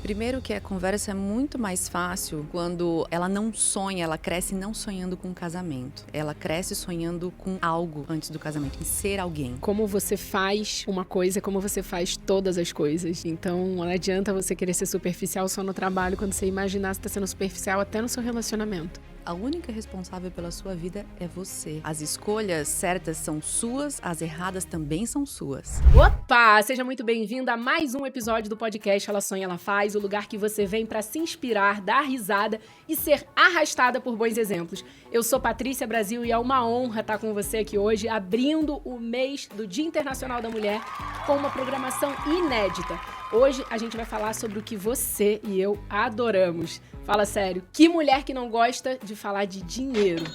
Primeiro que a conversa é muito mais fácil quando ela não sonha, ela cresce não sonhando com um casamento. Ela cresce sonhando com algo antes do casamento, em ser alguém. Como você faz uma coisa, como você faz todas as coisas. Então, não adianta você querer ser superficial só no trabalho, quando você imaginar você tá sendo superficial até no seu relacionamento. A única responsável pela sua vida é você. As escolhas certas são suas, as erradas também são suas. Opa! Seja muito bem-vinda a mais um episódio do podcast Ela Sonha, Ela Faz, o lugar que você vem para se inspirar, dar risada e ser arrastada por bons exemplos. Eu sou Patrícia Brasil e é uma honra estar com você aqui hoje, abrindo o mês do Dia Internacional da Mulher com uma programação inédita. Hoje a gente vai falar sobre o que você e eu adoramos. Fala sério, que mulher que não gosta de falar de dinheiro?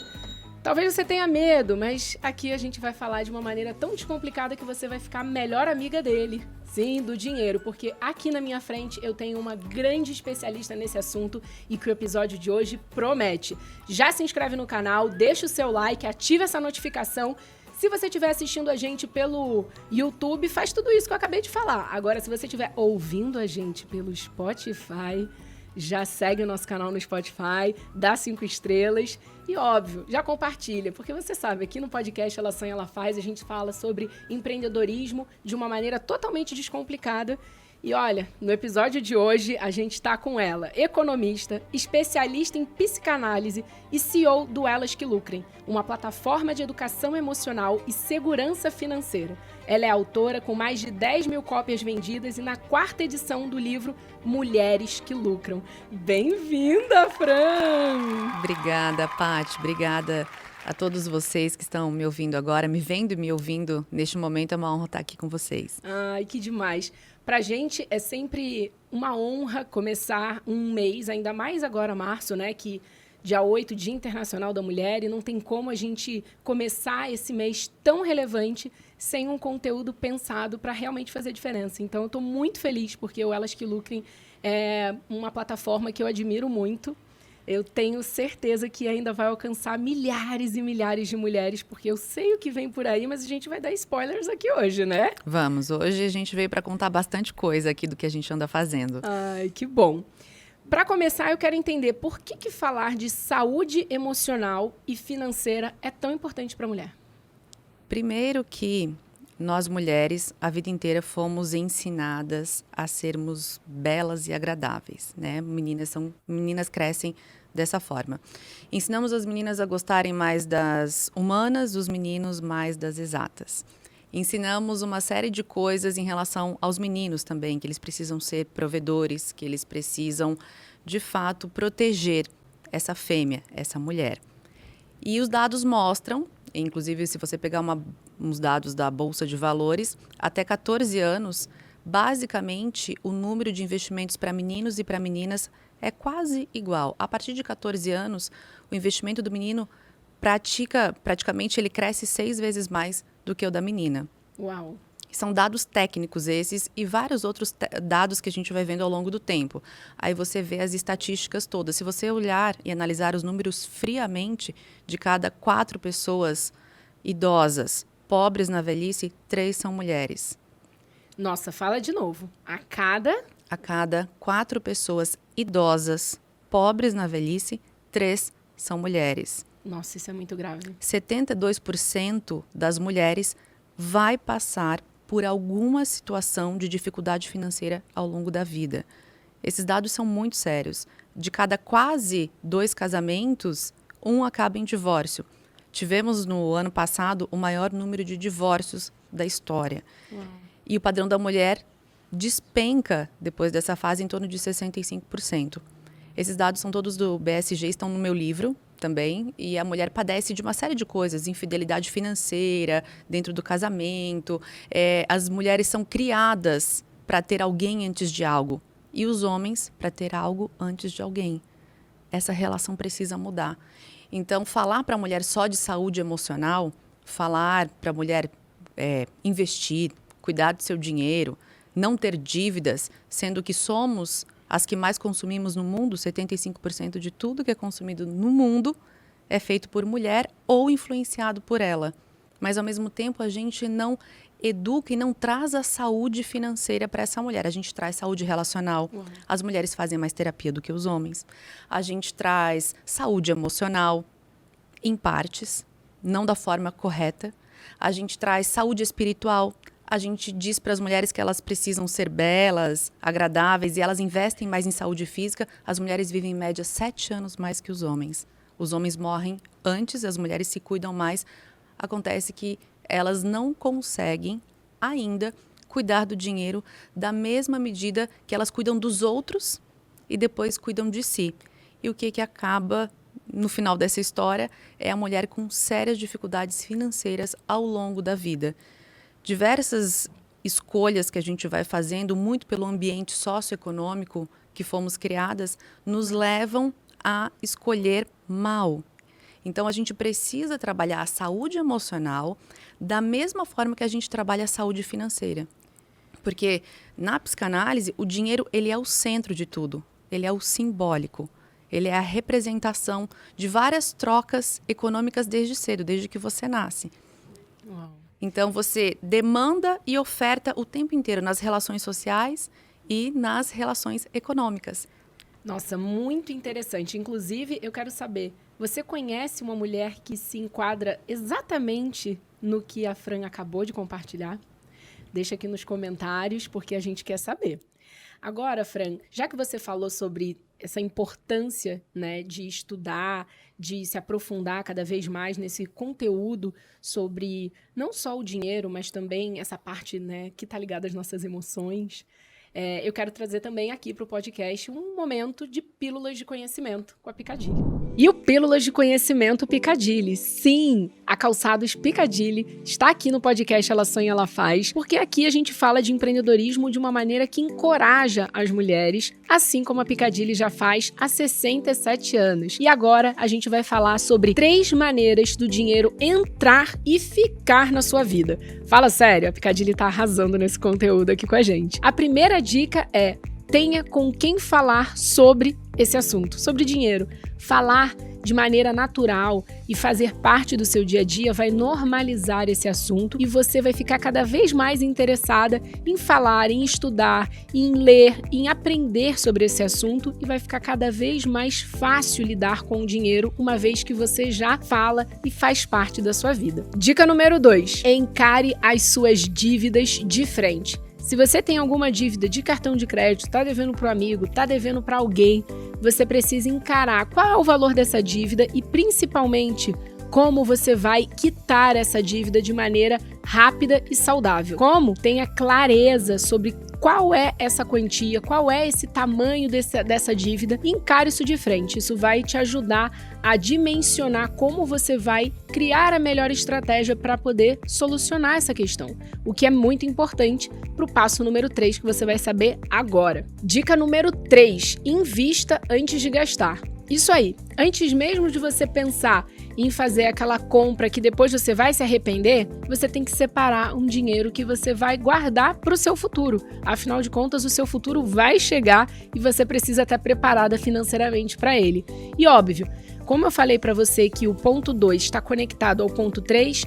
Talvez você tenha medo, mas aqui a gente vai falar de uma maneira tão descomplicada que você vai ficar a melhor amiga dele. Sim, do dinheiro, porque aqui na minha frente eu tenho uma grande especialista nesse assunto e que o episódio de hoje promete. Já se inscreve no canal, deixa o seu like, ativa essa notificação. Se você estiver assistindo a gente pelo YouTube, faz tudo isso que eu acabei de falar. Agora, se você estiver ouvindo a gente pelo Spotify, já segue o nosso canal no Spotify, dá 5 estrelas e, óbvio, já compartilha, porque você sabe, aqui no podcast Ela Sonha, Ela Faz, a gente fala sobre empreendedorismo de uma maneira totalmente descomplicada. E olha, no episódio de hoje a gente está com ela, economista, especialista em psicanálise e CEO do Elas que Lucrem, uma plataforma de educação emocional e segurança financeira. Ela é autora com mais de 10 mil cópias vendidas e na 4ª edição do livro Mulheres que Lucram. Bem-vinda, Fran! Obrigada, Paty. Obrigada a todos vocês que estão me ouvindo agora, me vendo e me ouvindo. Neste momento é uma honra estar aqui com vocês. Ai, que demais! Pra gente é sempre uma honra começar um mês, ainda mais agora março, né? Que dia 8, Dia Internacional da Mulher, e não tem como a gente começar esse mês tão relevante sem um conteúdo pensado para realmente fazer diferença. Então, eu estou muito feliz porque o Elas que Lucrem é uma plataforma que eu admiro muito. Eu tenho certeza que ainda vai alcançar milhares e milhares de mulheres, porque eu sei o que vem por aí, mas a gente vai dar spoilers aqui hoje, né? Vamos, hoje a gente veio para contar bastante coisa aqui do que a gente anda fazendo. Ai, que bom. Para começar, eu quero entender por que falar de saúde emocional e financeira é tão importante para a mulher. Primeiro que nós mulheres, a vida inteira fomos ensinadas a sermos belas e agradáveis, né? Meninas crescem dessa forma. Ensinamos as meninas a gostarem mais das humanas, os meninos mais das exatas. Ensinamos uma série de coisas em relação aos meninos também, que eles precisam ser provedores, que eles precisam, de fato, proteger essa fêmea, essa mulher. E os dados mostram, inclusive se você pegar uns dados da Bolsa de Valores, até 14 anos, basicamente o número de investimentos para meninos e para meninas é quase igual. A partir de 14 anos, o investimento do menino praticamente ele cresce 6 vezes mais do que o da menina. Uau! São dados técnicos esses e vários outros dados que a gente vai vendo ao longo do tempo. Aí você vê as estatísticas todas. Se você olhar e analisar os números friamente, de cada 4 pessoas idosas, pobres na velhice, 3 são mulheres. Nossa, fala de novo. A cada 4 pessoas idosas, pobres na velhice, 3 são mulheres. Nossa, isso é muito grave. 72% das mulheres vai passar por alguma situação de dificuldade financeira ao longo da vida. Esses dados são muito sérios. De cada quase 2 casamentos, 1 acaba em divórcio. Tivemos no ano passado o maior número de divórcios da história. Uau. E o padrão da mulher despenca depois dessa fase em torno de 65%. Esses dados são todos do BSG, estão no meu livro também, e a mulher padece de uma série de coisas, infidelidade financeira, dentro do casamento, as mulheres são criadas para ter alguém antes de algo, e os homens para ter algo antes de alguém. Essa relação precisa mudar. Então, falar para a mulher só de saúde emocional, falar para a mulher investir, cuidar do seu dinheiro, não ter dívidas, sendo que somos as que mais consumimos no mundo, 75% de tudo que é consumido no mundo é feito por mulher ou influenciado por ela. Mas, ao mesmo tempo, a gente não educa e não traz a saúde financeira para essa mulher. A gente traz saúde relacional. As mulheres fazem mais terapia do que os homens. A gente traz saúde emocional, em partes, não da forma correta. A gente traz saúde espiritual. A gente diz para as mulheres que elas precisam ser belas, agradáveis, e elas investem mais em saúde física. As mulheres vivem em média 7 anos mais que os homens. Os homens morrem antes, as mulheres se cuidam mais. Acontece que elas não conseguem ainda cuidar do dinheiro da mesma medida que elas cuidam dos outros e depois cuidam de si. E o que acaba no final dessa história é a mulher com sérias dificuldades financeiras ao longo da vida. Diversas escolhas que a gente vai fazendo, muito pelo ambiente socioeconômico que fomos criadas, nos levam a escolher mal. Então, a gente precisa trabalhar a saúde emocional da mesma forma que a gente trabalha a saúde financeira. Porque na psicanálise, o dinheiro ele é o centro de tudo. Ele é o simbólico. Ele é a representação de várias trocas econômicas desde cedo, desde que você nasce. Uau. Então, você demanda e oferta o tempo inteiro nas relações sociais e nas relações econômicas. Nossa, muito interessante. Inclusive, eu quero saber, você conhece uma mulher que se enquadra exatamente no que a Fran acabou de compartilhar? Deixa aqui nos comentários, porque a gente quer saber. Agora, Fran, já que você falou sobre essa importância, né, de estudar, de se aprofundar cada vez mais nesse conteúdo sobre não só o dinheiro, mas também essa parte, né, que está ligada às nossas emoções, eu quero trazer também aqui para o podcast um momento de pílulas de conhecimento com a Picadilly. E o Pílulas de Conhecimento Picadilly, sim, a Calçados Picadilly está aqui no podcast Ela Sonha, Ela Faz, porque aqui a gente fala de empreendedorismo de uma maneira que encoraja as mulheres, assim como a Picadilly já faz há 67 anos. E agora a gente vai falar sobre 3 maneiras do dinheiro entrar e ficar na sua vida. Fala sério, a Picadilly tá arrasando nesse conteúdo aqui com a gente. A primeira dica é: tenha com quem falar sobre esse assunto, sobre dinheiro. Falar de maneira natural e fazer parte do seu dia a dia vai normalizar esse assunto e você vai ficar cada vez mais interessada em falar, em estudar, em ler, em aprender sobre esse assunto, e vai ficar cada vez mais fácil lidar com o dinheiro, uma vez que você já fala e faz parte da sua vida. Dica número 2: encare as suas dívidas de frente. Se você tem alguma dívida de cartão de crédito, está devendo para o amigo, está devendo para alguém, você precisa encarar qual é o valor dessa dívida e, principalmente, como você vai quitar essa dívida de maneira rápida e saudável. Como? Tenha clareza sobre qual é essa quantia, qual é esse tamanho dessa dívida, e encare isso de frente. Isso vai te ajudar a dimensionar como você vai criar a melhor estratégia para poder solucionar essa questão, o que é muito importante para o passo número 3, que você vai saber agora. Dica número 3, invista antes de gastar. Isso aí, antes mesmo de você pensar em fazer aquela compra que depois você vai se arrepender, você tem que separar um dinheiro que você vai guardar para o seu futuro. Afinal de contas, o seu futuro vai chegar e você precisa estar preparada financeiramente para ele. E óbvio, como eu falei para você que o ponto 2 está conectado ao ponto 3,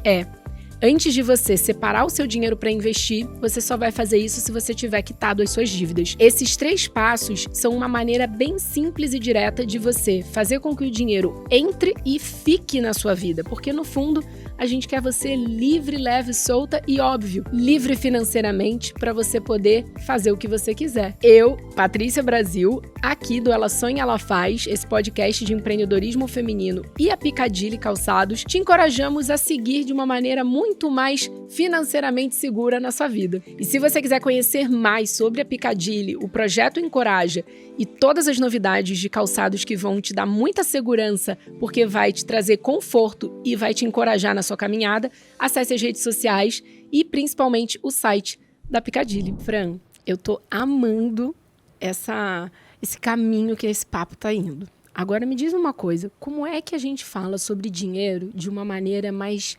antes de você separar o seu dinheiro para investir, você só vai fazer isso se você tiver quitado as suas dívidas. Esses 3 passos são uma maneira bem simples e direta de você fazer com que o dinheiro entre e fique na sua vida, porque no fundo a gente quer você livre, leve, solta e, óbvio, livre financeiramente para você poder fazer o que você quiser. Eu, Patrícia Brasil, aqui do Ela Sonha, Ela Faz, esse podcast de empreendedorismo feminino, e a Picadilly Calçados, te encorajamos a seguir de uma maneira muito mais financeiramente segura na sua vida. E se você quiser conhecer mais sobre a Picadilly, o projeto Encoraja e todas as novidades de calçados que vão te dar muita segurança, porque vai te trazer conforto e vai te encorajar na sua caminhada, acesse as redes sociais e principalmente o site da Picadilly. Fran, eu tô amando esse caminho que esse papo tá indo. Agora me diz uma coisa, como é que a gente fala sobre dinheiro de uma maneira mais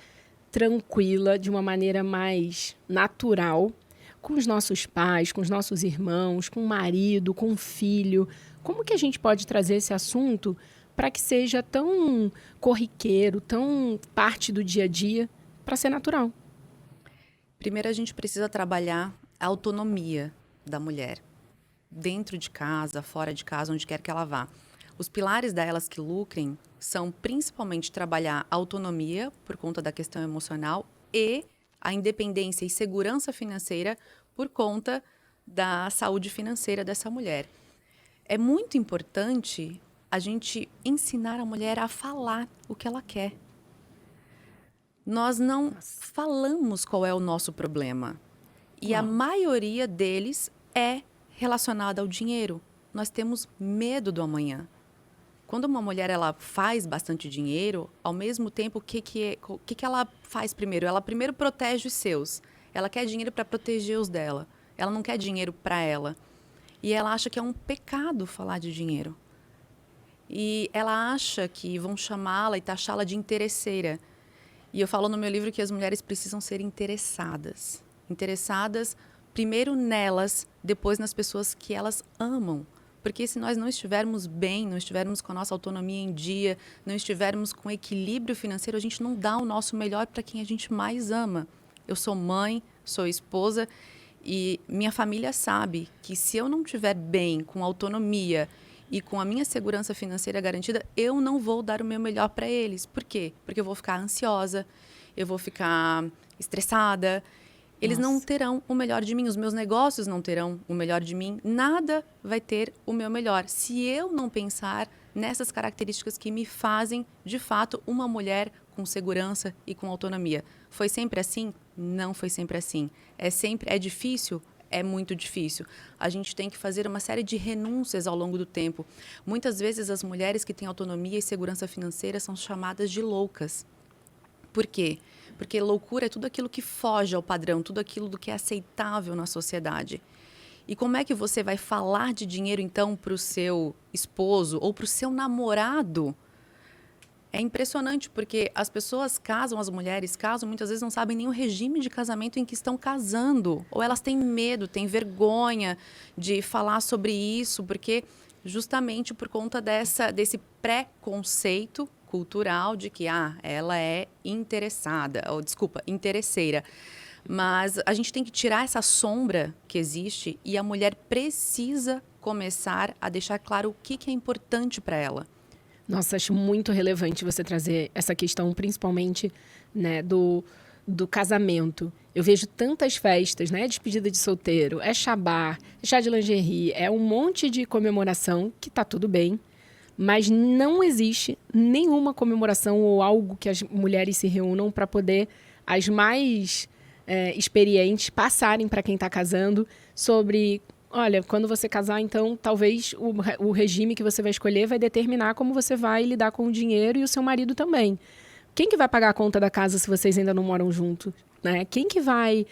tranquila, de uma maneira mais natural, com os nossos pais, com os nossos irmãos, com o marido, com o filho? Como que a gente pode trazer esse assunto para que seja tão corriqueiro, tão parte do dia a dia, para ser natural? Primeiro, a gente precisa trabalhar a autonomia da mulher, dentro de casa, fora de casa, onde quer que ela vá. Os pilares da Elas que Lucrem são principalmente trabalhar a autonomia, por conta da questão emocional, e a independência e segurança financeira, por conta da saúde financeira dessa mulher. É muito importante a gente ensinar a mulher a falar o que ela quer. Nós não falamos qual é o nosso problema. E a maioria deles é relacionada ao dinheiro. Nós temos medo do amanhã. Quando uma mulher ela faz bastante dinheiro, ao mesmo tempo, o que ela faz primeiro? Ela primeiro protege os seus. Ela quer dinheiro para proteger os dela. Ela não quer dinheiro para ela. E ela acha que é um pecado falar de dinheiro. E ela acha que vão chamá-la e taxá-la de interesseira. E eu falo no meu livro que as mulheres precisam ser interessadas. Interessadas primeiro nelas, depois nas pessoas que elas amam. Porque se nós não estivermos bem, não estivermos com a nossa autonomia em dia, não estivermos com equilíbrio financeiro, a gente não dá o nosso melhor para quem a gente mais ama. Eu sou mãe, sou esposa e minha família sabe que se eu não estiver bem, com autonomia e com a minha segurança financeira garantida, eu não vou dar o meu melhor para eles. Por quê? Porque eu vou ficar ansiosa, eu vou ficar estressada. Eles não terão o melhor de mim, os meus negócios não terão o melhor de mim, nada vai ter o meu melhor. Se eu não pensar nessas características que me fazem, de fato, uma mulher com segurança e com autonomia. Foi sempre assim? Não foi sempre assim. É difícil? É muito difícil. A gente tem que fazer uma série de renúncias ao longo do tempo. Muitas vezes as mulheres que têm autonomia e segurança financeira são chamadas de loucas. Por quê? Porque loucura é tudo aquilo que foge ao padrão, tudo aquilo do que é aceitável na sociedade. E como é que você vai falar de dinheiro, então, para o seu esposo ou para o seu namorado? É impressionante, porque as pessoas casam, as mulheres casam, muitas vezes não sabem nem o regime de casamento em que estão casando. Ou elas têm medo, têm vergonha de falar sobre isso, porque justamente por conta desse preconceito cultural de que ela é interesseira. Mas a gente tem que tirar essa sombra que existe e a mulher precisa começar a deixar claro o que é importante para ela. Nossa, acho muito relevante você trazer essa questão, principalmente, né, do casamento. Eu vejo tantas festas, né? Despedida de solteiro, é chabar, é chá de lingerie, é um monte de comemoração que tá tudo bem. Mas não existe nenhuma comemoração ou algo que as mulheres se reúnam para poder as mais experientes passarem para quem está casando sobre, olha, quando você casar, então, talvez o regime que você vai escolher vai determinar como você vai lidar com o dinheiro e o seu marido também. Quem que vai pagar a conta da casa se vocês ainda não moram juntos? Né? Quem que vai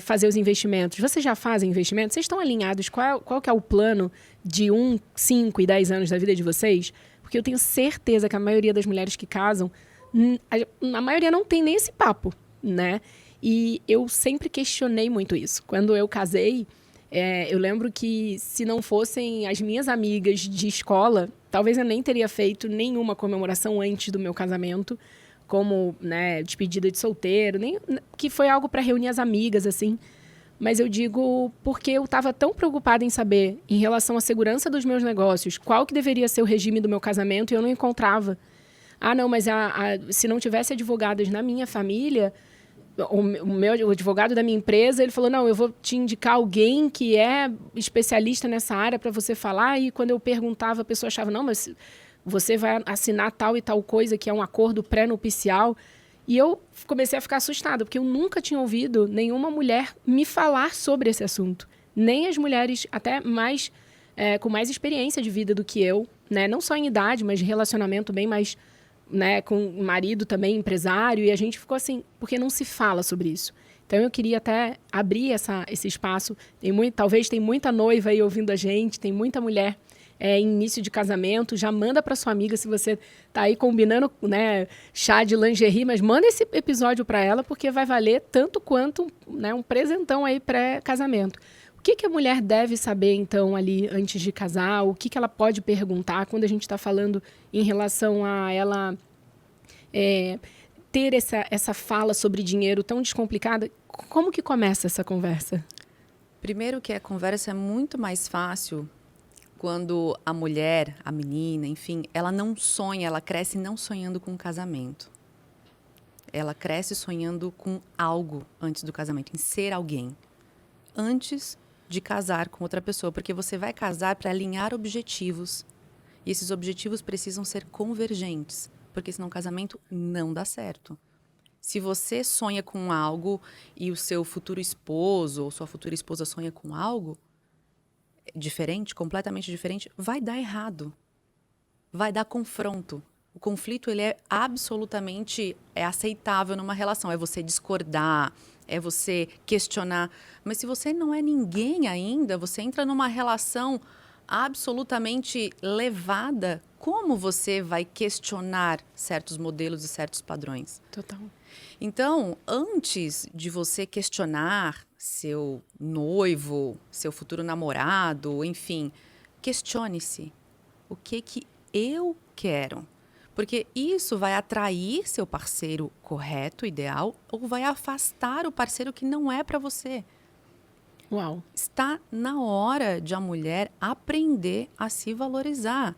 fazer os investimentos? Vocês já fazem investimentos? Vocês estão alinhados? Qual que é o plano de 1, 5 e 10 anos da vida de vocês? Porque eu tenho certeza que a maioria das mulheres que casam, a maioria não tem nem esse papo, né? E eu sempre questionei muito isso. Quando eu casei, eu lembro que se não fossem as minhas amigas de escola, talvez eu nem teria feito nenhuma comemoração antes do meu casamento, como, né, despedida de solteiro, que foi algo para reunir as amigas, assim. Mas eu digo porque eu estava tão preocupada em saber, em relação à segurança dos meus negócios, qual que deveria ser o regime do meu casamento, e eu não encontrava. Não, mas se não tivesse advogadas na minha família, o advogado da minha empresa, ele falou, não, eu vou te indicar alguém que é especialista nessa área para você falar. E quando eu perguntava, a pessoa achava, não, mas você vai assinar tal e tal coisa, que é um acordo pré-nupcial. E eu comecei a ficar assustada, porque eu nunca tinha ouvido nenhuma mulher me falar sobre esse assunto. Nem as mulheres até mais com mais experiência de vida do que eu, né? Não só em idade, mas de relacionamento bem mais, né, com o marido também, empresário. E a gente ficou assim, porque não se fala sobre isso. Então, eu queria até abrir esse espaço. Talvez tem muita noiva aí ouvindo a gente, tem muita mulher em início de casamento. Já manda para sua amiga, se você está aí combinando, né, chá de lingerie, mas manda esse episódio para ela, porque vai valer tanto quanto, né, um presentão aí pré-casamento. O que a mulher deve saber, então, ali antes de casar? O que ela pode perguntar quando a gente está falando em relação a ela ter essa fala sobre dinheiro tão descomplicada? Como que começa essa conversa? Primeiro que a conversa é muito mais fácil quando a mulher, a menina, enfim, ela não sonha, ela cresce não sonhando com um casamento. Ela cresce sonhando com algo antes do casamento, em ser alguém. Antes de casar com outra pessoa, porque você vai casar para alinhar objetivos. E esses objetivos precisam ser convergentes, porque senão o casamento não dá certo. Se você sonha com algo e o seu futuro esposo ou sua futura esposa sonha com algo diferente, completamente diferente, vai dar errado. Vai dar confronto. O conflito ele é absolutamente aceitável numa relação. É você discordar, é você questionar. Mas se você não é ninguém ainda, você entra numa relação absolutamente levada, como você vai questionar certos modelos e certos padrões? Total. Então, antes de você questionar seu noivo, seu futuro namorado, enfim, questione-se. O que eu quero? Porque isso vai atrair seu parceiro correto, ideal, ou vai afastar o parceiro que não é para você. Uau. Está na hora de a mulher aprender a se valorizar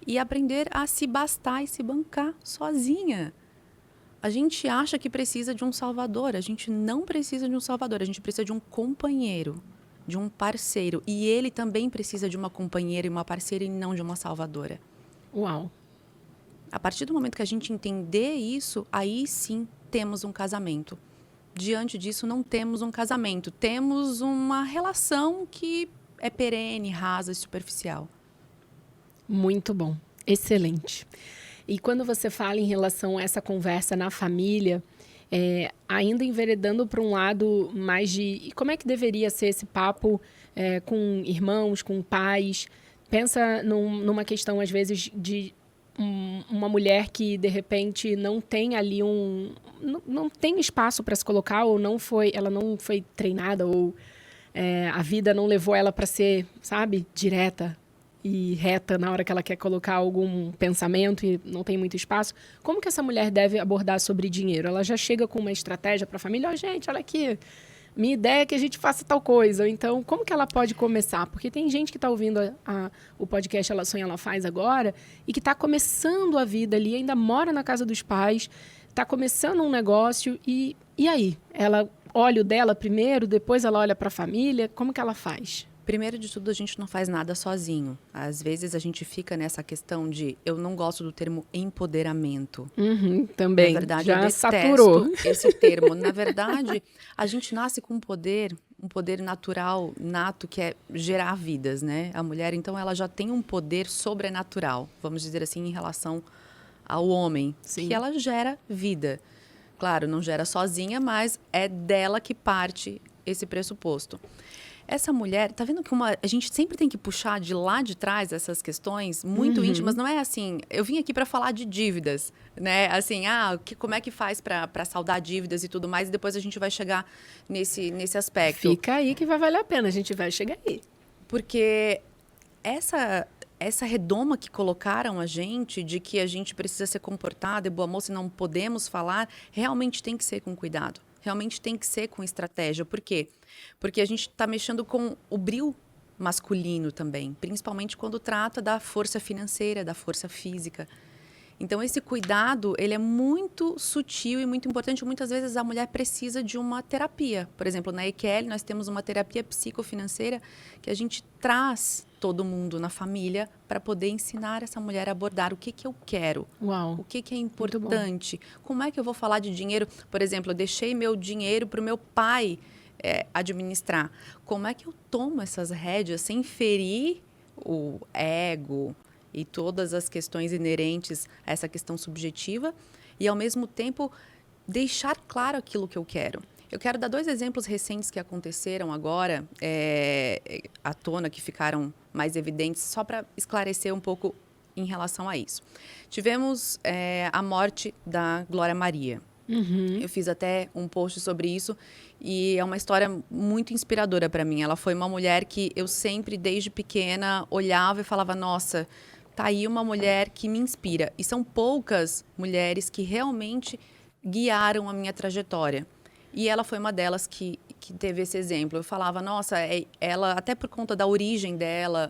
e aprender a se bastar e se bancar sozinha. A gente acha que precisa de um salvador, a gente não precisa de um salvador, a gente precisa de um companheiro, de um parceiro. E ele também precisa de uma companheira e uma parceira e não de uma salvadora. Uau. A partir do momento que a gente entender isso, aí sim temos um casamento. Diante disso, não temos um casamento, temos uma relação que é perene, rasa e superficial. Muito bom. Excelente. E quando você fala em relação a essa conversa na família, ainda enveredando para um lado mais de como é que deveria ser esse papo com irmãos, com pais, pensa numa questão, às vezes, de uma mulher que, de repente, não tem ali não tem espaço para se colocar, ou ela não foi treinada, ou a vida não levou ela para ser, sabe, direta e reta na hora que ela quer colocar algum pensamento e não tem muito espaço. Como que essa mulher deve abordar sobre dinheiro? Ela já chega com uma estratégia para a família? Gente, olha aqui, minha ideia é que a gente faça tal coisa. Então, como que ela pode começar? Porque tem gente que está ouvindo o podcast Ela Sonha, Ela Faz agora e que está começando a vida ali, ainda mora na casa dos pais, está começando um negócio e aí? Ela olha o dela primeiro, depois ela olha para a família. Como que ela faz? Primeiro de tudo, a gente não faz nada sozinho. Às vezes a gente fica nessa questão de eu não gosto do termo empoderamento. Também, na verdade, já eu detesto saturou esse termo. Na verdade, a gente nasce com um poder natural, nato, que é gerar vidas, né? A mulher, então, ela já tem um poder sobrenatural, vamos dizer assim, em relação ao homem, Sim. que ela gera vida. Claro, não gera sozinha, mas é dela que parte esse pressuposto. Essa mulher, tá vendo que a gente sempre tem que puxar de lá de trás essas questões muito íntimas, não é assim, eu vim aqui para falar de dívidas, né? Assim, como é que faz para saldar dívidas e tudo mais, e depois a gente vai chegar nesse aspecto. Fica aí que vai valer a pena, a gente vai chegar aí. Porque essa redoma que colocaram a gente de que a gente precisa ser comportada e boa moça e não podemos falar, realmente tem que ser com cuidado. Realmente tem que ser com estratégia. Por quê? Porque a gente está mexendo com o bril masculino também, principalmente quando trata da força financeira, da força física. Então, esse cuidado, ele é muito sutil e muito importante. Muitas vezes a mulher precisa de uma terapia. Por exemplo, na EQL, nós temos uma terapia psicofinanceira que a gente traz todo mundo na família para poder ensinar essa mulher a abordar o que eu quero. Uau. O que é importante. Como é que eu vou falar de dinheiro? Por exemplo, eu deixei meu dinheiro para o meu pai administrar. Como é que eu tomo essas rédeas sem ferir o ego e todas as questões inerentes a essa questão subjetiva e, ao mesmo tempo, deixar claro aquilo que eu quero. Eu quero dar 2 exemplos recentes que aconteceram agora, à tona, que ficaram mais evidentes, só para esclarecer um pouco em relação a isso. Tivemos a morte da Glória Maria. Eu fiz até um post sobre isso e é uma história muito inspiradora para mim. Ela foi uma mulher que eu sempre, desde pequena, olhava e falava, nossa, tá aí uma mulher que me inspira. E são poucas mulheres que realmente guiaram a minha trajetória. E ela foi uma delas que teve esse exemplo. Eu falava, nossa, ela, até por conta da origem dela,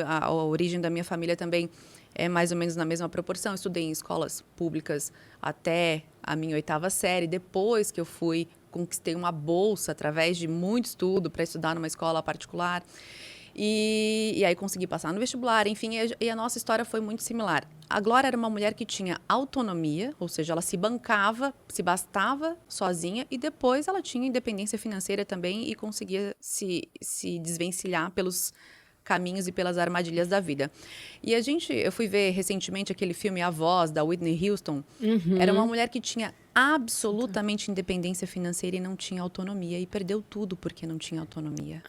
a origem da minha família também é mais ou menos na mesma proporção. Eu estudei em escolas públicas até a minha 8ª série. Depois que eu conquistei uma bolsa através de muito estudo para estudar numa escola particular. E aí consegui passar no vestibular, enfim, e a nossa história foi muito similar. A Glória era uma mulher que tinha autonomia, ou seja, ela se bancava, se bastava sozinha, e depois ela tinha independência financeira também e conseguia se desvencilhar pelos caminhos e pelas armadilhas da vida. E eu fui ver recentemente aquele filme A Voz, da Whitney Houston. Era uma mulher que tinha absolutamente independência financeira e não tinha autonomia, e perdeu tudo porque não tinha autonomia.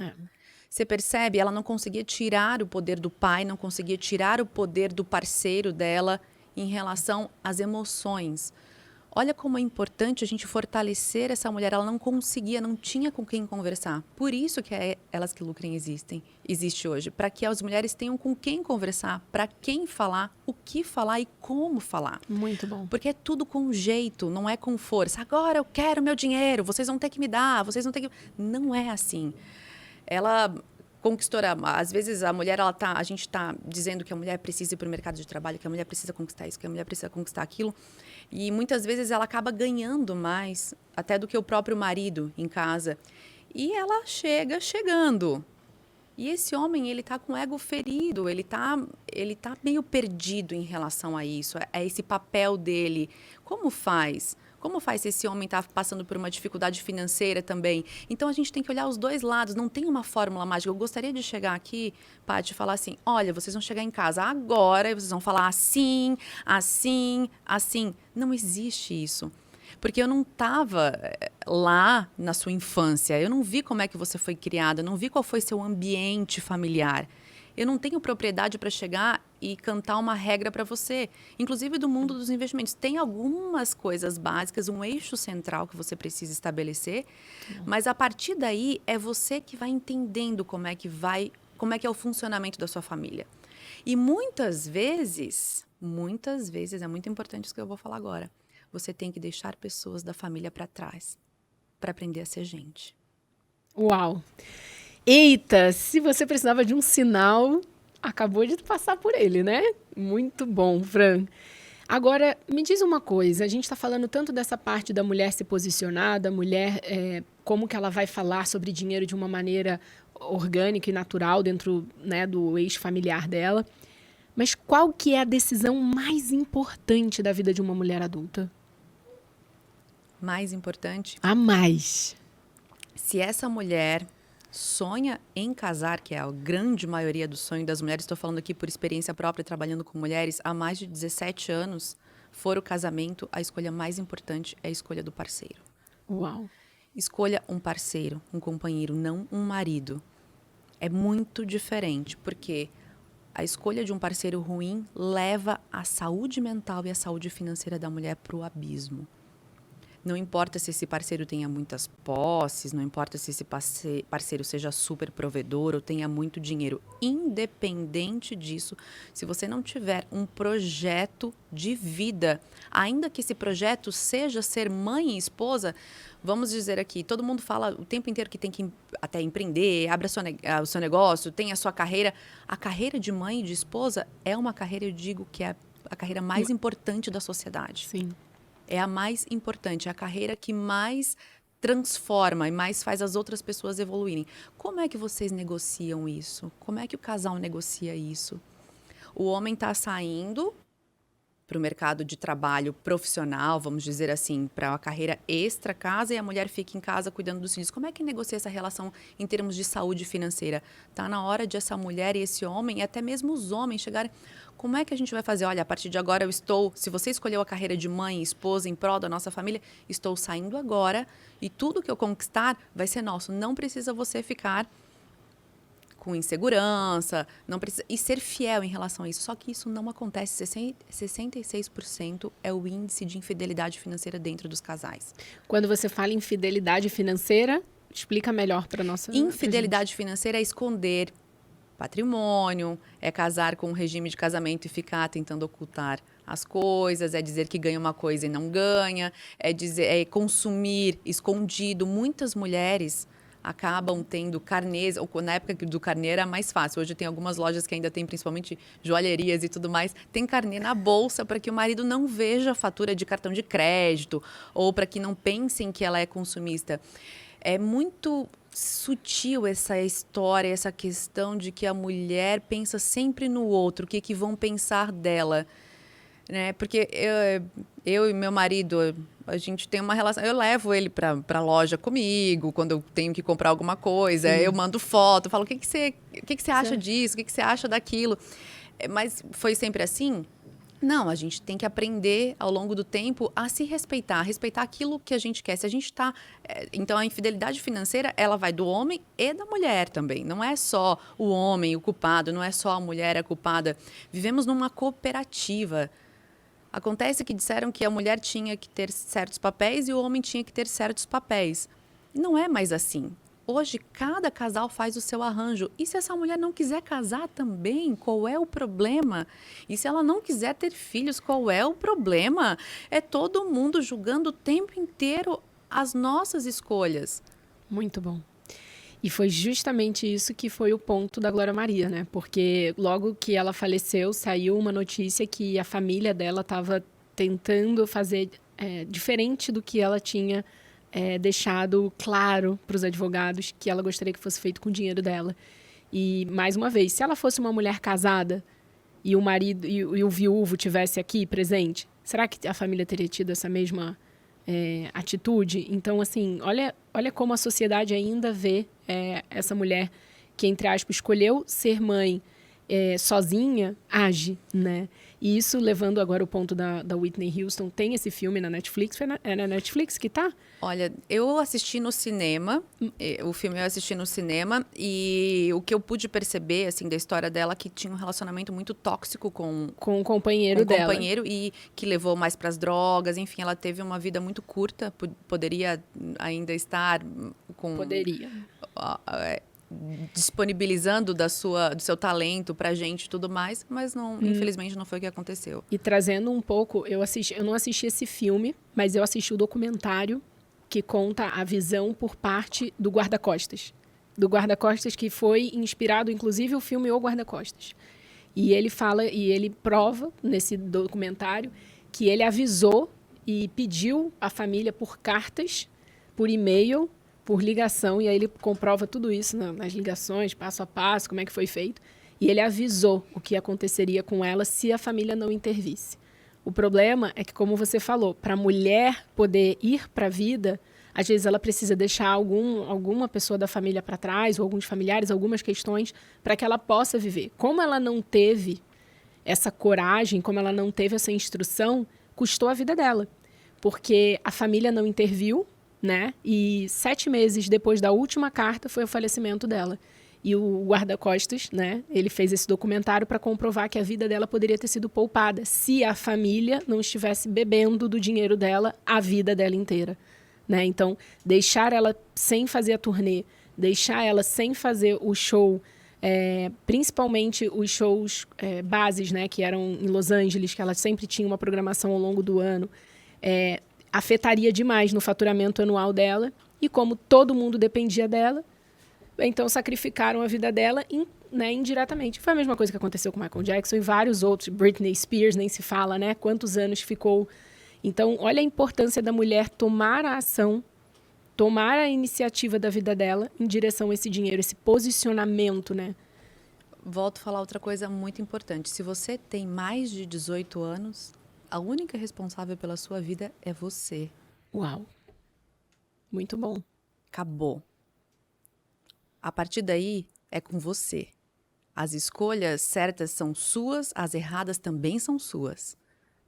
Você percebe? Ela não conseguia tirar o poder do pai, não conseguia tirar o poder do parceiro dela em relação às emoções. Olha como é importante a gente fortalecer essa mulher. Ela não conseguia, não tinha com quem conversar. Por isso que Elas que Lucrem existe hoje. Para que as mulheres tenham com quem conversar, para quem falar, o que falar e como falar. Muito bom. Porque é tudo com jeito, não é com força. Agora eu quero meu dinheiro, vocês vão ter que me dar, vocês vão ter que... Não é assim. Ela conquistou, às vezes a gente está dizendo que a mulher precisa ir para o mercado de trabalho, que a mulher precisa conquistar isso, que a mulher precisa conquistar aquilo, e muitas vezes ela acaba ganhando mais até do que o próprio marido em casa, e ela chegando. E esse homem, ele tá com o ego ferido, ele tá meio perdido em relação a isso, a esse papel dele. Como faz? Como faz se esse homem está passando por uma dificuldade financeira também? Então, a gente tem que olhar os dois lados, não tem uma fórmula mágica. Eu gostaria de chegar aqui, Paty, e falar assim, olha, vocês vão chegar em casa agora e vocês vão falar assim, assim, assim. Não existe isso. Porque eu não estava lá na sua infância, eu não vi como é que você foi criada, eu não vi qual foi seu ambiente familiar. Eu não tenho propriedade para chegar e cantar uma regra para você. Inclusive do mundo dos investimentos. Tem algumas coisas básicas, um eixo central que você precisa estabelecer, mas a partir daí é você que vai entendendo como é que é o funcionamento da sua família. E muitas vezes é muito importante isso que eu vou falar agora. Você tem que deixar pessoas da família para trás, para aprender a ser gente. Uau! Eita, se você precisava de um sinal, acabou de passar por ele, né? Muito bom, Fran. Agora, me diz uma coisa, a gente está falando tanto dessa parte da mulher se posicionar, da mulher, como que ela vai falar sobre dinheiro de uma maneira orgânica e natural dentro, né, do eixo familiar dela. Mas qual que é a decisão mais importante da vida de uma mulher adulta? Mais importante? A mais. Se essa mulher sonha em casar, que é a grande maioria do sonho das mulheres, estou falando aqui por experiência própria, trabalhando com mulheres há mais de 17 anos, for o casamento, a escolha mais importante é a escolha do parceiro. Uau! Escolha um parceiro, um companheiro, não um marido. É muito diferente, porque a escolha de um parceiro ruim leva a saúde mental e a saúde financeira da mulher para o abismo. Não importa se esse parceiro tenha muitas posses, não importa se esse parceiro seja super provedor ou tenha muito dinheiro. Independente disso, se você não tiver um projeto de vida, ainda que esse projeto seja ser mãe e esposa, vamos dizer aqui, todo mundo fala o tempo inteiro que tem que até empreender, abra o seu negócio, tem a sua carreira. A carreira de mãe e de esposa é uma carreira, eu digo, que é a carreira mais importante da sociedade. Sim. É a mais importante, é a carreira que mais transforma e mais faz as outras pessoas evoluírem. Como é que vocês negociam isso? Como é que o casal negocia isso? O homem está saindo para o mercado de trabalho profissional, vamos dizer assim, para uma carreira extra casa, e a mulher fica em casa cuidando dos filhos. Como é que negocia essa relação em termos de saúde financeira? Está na hora de essa mulher e esse homem, e até mesmo os homens chegarem... Como é que a gente vai fazer? Olha, a partir de agora se você escolheu a carreira de mãe e esposa em prol da nossa família, estou saindo agora e tudo que eu conquistar vai ser nosso. Não precisa você ficar com insegurança, não precisa, e ser fiel em relação a isso. Só que isso não acontece. 66% é o índice de infidelidade financeira dentro dos casais. Quando você fala em infidelidade financeira, explica melhor para nossa... Infidelidade financeira é esconder patrimônio, é casar com um regime de casamento e ficar tentando ocultar as coisas, é dizer que ganha uma coisa e não ganha, é consumir escondido. Muitas mulheres acabam tendo carnês, ou na época do carnê era mais fácil. Hoje tem algumas lojas que ainda tem, principalmente joalherias e tudo mais, tem carnê na bolsa para que o marido não veja a fatura de cartão de crédito ou para que não pensem que ela é consumista. É muito sutil essa história, essa questão de que a mulher pensa sempre no outro, o que vão pensar dela. Né? Porque eu e meu marido, a gente tem uma relação. Eu levo ele para a loja comigo, quando eu tenho que comprar alguma coisa. Eu mando foto, falo, o que você acha disso? O que você acha daquilo? Mas foi sempre assim? Não, a gente tem que aprender ao longo do tempo a se respeitar, respeitar aquilo que a gente quer. Se a gente está... Então, a infidelidade financeira, ela vai do homem e da mulher também. Não é só o homem o culpado, não é só a mulher a culpada. Vivemos numa cooperativa. Acontece que disseram que a mulher tinha que ter certos papéis e o homem tinha que ter certos papéis. E não é mais assim. Hoje, cada casal faz o seu arranjo. E se essa mulher não quiser casar também, qual é o problema? E se ela não quiser ter filhos, qual é o problema? É todo mundo julgando o tempo inteiro as nossas escolhas. Muito bom. E foi justamente isso que foi o ponto da Glória Maria, né? Porque logo que ela faleceu, saiu uma notícia que a família dela estava tentando fazer diferente do que ela tinha deixado claro para os advogados, que ela gostaria que fosse feito com o dinheiro dela. E, mais uma vez, se ela fosse uma mulher casada e o marido e o viúvo tivesse aqui presente, será que a família teria tido essa mesma atitude? Então, assim, olha como a sociedade ainda vê essa mulher que, entre aspas, escolheu ser mãe sozinha, age, né? E isso, levando agora o ponto da Whitney Houston, tem esse filme na Netflix, é na Netflix que tá? Olha, eu assisti no cinema, o filme eu assisti no cinema, e o que eu pude perceber, assim, da história dela, que tinha um relacionamento muito tóxico com o companheiro dela. Com o companheiro, e que levou mais para as drogas, enfim, ela teve uma vida muito curta, poderia ainda estar com... Poderia. Disponibilizando do seu talento pra gente e tudo mais, mas não, infelizmente não foi o que aconteceu. E trazendo um pouco, eu não assisti esse filme, mas eu assisti o documentário que conta a visão por parte do guarda-costas. Do guarda-costas que foi inspirado, inclusive, o filme O Guarda-Costas. E ele fala, e ele prova nesse documentário que ele avisou e pediu à família por cartas, por e-mail, por ligação, e aí ele comprova tudo isso nas ligações, passo a passo, como é que foi feito. E ele avisou o que aconteceria com ela se a família não intervisse. O problema é que, como você falou, para a mulher poder ir para a vida, às vezes ela precisa deixar alguma pessoa da família para trás, ou alguns familiares, algumas questões, para que ela possa viver. Como ela não teve essa coragem, como ela não teve essa instrução, custou a vida dela. Porque a família não interviu, né? E 7 meses depois da última carta foi o falecimento dela. E o guarda-costas, né? Ele fez esse documentário para comprovar que a vida dela poderia ter sido poupada se a família não estivesse bebendo do dinheiro dela a vida dela inteira, né? Então, deixar ela sem fazer a turnê, deixar ela sem fazer o show, principalmente os shows bases, né? Que eram em Los Angeles, que ela sempre tinha uma programação ao longo do ano, afetaria demais no faturamento anual dela, e como todo mundo dependia dela, então sacrificaram a vida dela indiretamente. Foi a mesma coisa que aconteceu com Michael Jackson e vários outros. Britney Spears, nem se fala, né? Quantos anos ficou. Então, olha a importância da mulher tomar a ação, tomar a iniciativa da vida dela em direção a esse dinheiro, esse posicionamento, né? Volto a falar outra coisa muito importante. Se você tem mais de 18 anos... a única responsável pela sua vida é você. Uau. Muito bom. Acabou. A partir daí, é com você. As escolhas certas são suas, as erradas também são suas.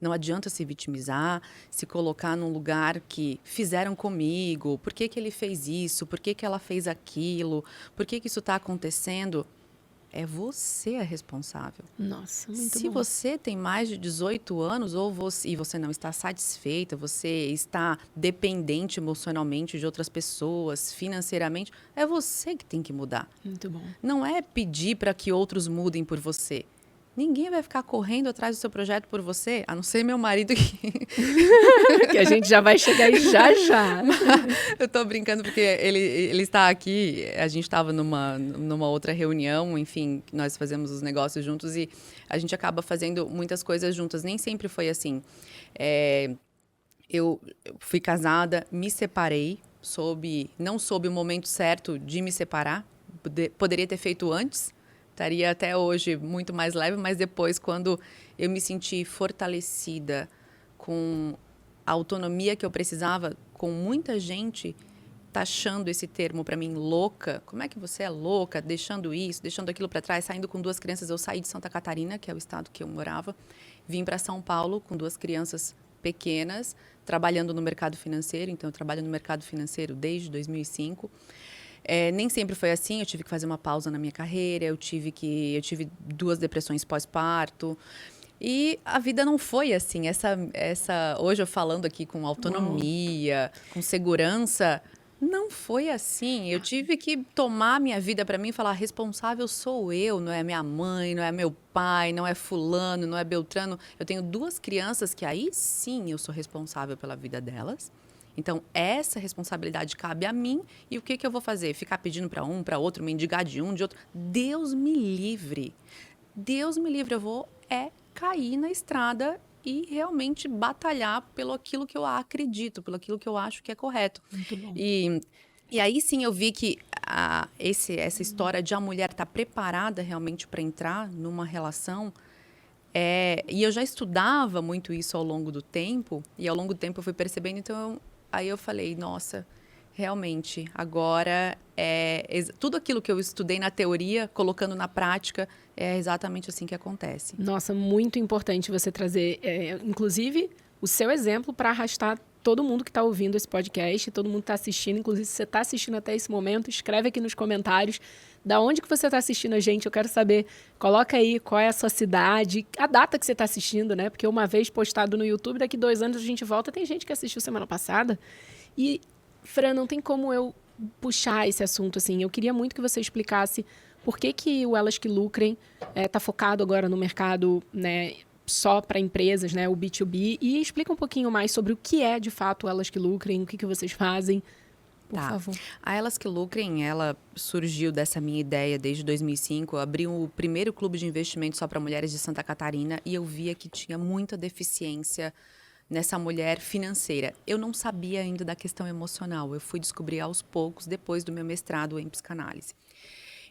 Não adianta se vitimizar, se colocar num lugar que fizeram comigo, por que ele fez isso, por que ela fez aquilo, por que isso está acontecendo. É você a responsável. Nossa, muito bom. Se você tem mais de 18 anos e você não está satisfeita, você está dependente emocionalmente de outras pessoas, financeiramente, é você que tem que mudar. Muito bom. Não é pedir para que outros mudem por você. Ninguém vai ficar correndo atrás do seu projeto por você, a não ser meu marido que... Que a gente já vai chegar aí já. Eu tô brincando porque ele está aqui, a gente estava numa outra reunião, enfim, nós fazemos os negócios juntos e a gente acaba fazendo muitas coisas juntas. Nem sempre foi assim. Eu fui casada, me separei, não soube o momento certo de me separar. Poderia ter feito antes, estaria até hoje muito mais leve, mas depois, quando eu me senti fortalecida com a autonomia que eu precisava, com muita gente taxando esse termo para mim, louca. Como é que você é louca, deixando isso, deixando aquilo para trás, saindo com 2 crianças? Eu saí de Santa Catarina, que é o estado que eu morava, vim para São Paulo com 2 crianças pequenas, trabalhando no mercado financeiro. Então, eu trabalho no mercado financeiro desde 2005. Nem sempre foi assim, eu tive que fazer uma pausa na minha carreira, eu tive 2 depressões pós-parto. E a vida não foi assim. Hoje eu falando aqui com autonomia, com segurança, não foi assim. Eu tive que tomar minha vida para mim e falar: responsável sou eu, não é minha mãe, não é meu pai, não é fulano, não é Beltrano. Eu tenho 2 crianças que aí sim eu sou responsável pela vida delas. Então, essa responsabilidade cabe a mim. E o que eu vou fazer? Ficar pedindo para um, para outro, mendigar de um, de outro? Deus me livre. Deus me livre. Eu vou cair na estrada e realmente batalhar pelo aquilo que eu acredito, pelo aquilo que eu acho que é correto. Muito bom. E aí sim eu vi que essa história de a mulher estar preparada realmente para entrar numa relação. E eu já estudava muito isso ao longo do tempo, e ao longo do tempo eu fui percebendo, então aí eu falei, nossa, realmente, agora tudo aquilo que eu estudei na teoria, colocando na prática, é exatamente assim que acontece. Nossa, muito importante você trazer, inclusive, o seu exemplo para arrastar todo mundo que está ouvindo esse podcast, todo mundo que está assistindo, inclusive se você está assistindo até esse momento, escreve aqui nos comentários da onde que você está assistindo a gente, eu quero saber, coloca aí qual é a sua cidade, a data que você está assistindo, né? Porque uma vez postado no YouTube, daqui 2 anos a gente volta, tem gente que assistiu semana passada. E, Fran, não tem como eu puxar esse assunto, assim, eu queria muito que você explicasse por que o Elas que Lucrem está focado agora no mercado, né, só para empresas, né, o B2B, e explica um pouquinho mais sobre o que é, de fato, Elas que Lucrem, o que vocês fazem, por favor. A Elas que Lucrem, ela surgiu dessa minha ideia desde 2005. Eu abri o primeiro clube de investimento só para mulheres de Santa Catarina e eu via que tinha muita deficiência nessa mulher financeira. Eu não sabia ainda da questão emocional. Eu fui descobrir aos poucos, depois do meu mestrado em psicanálise.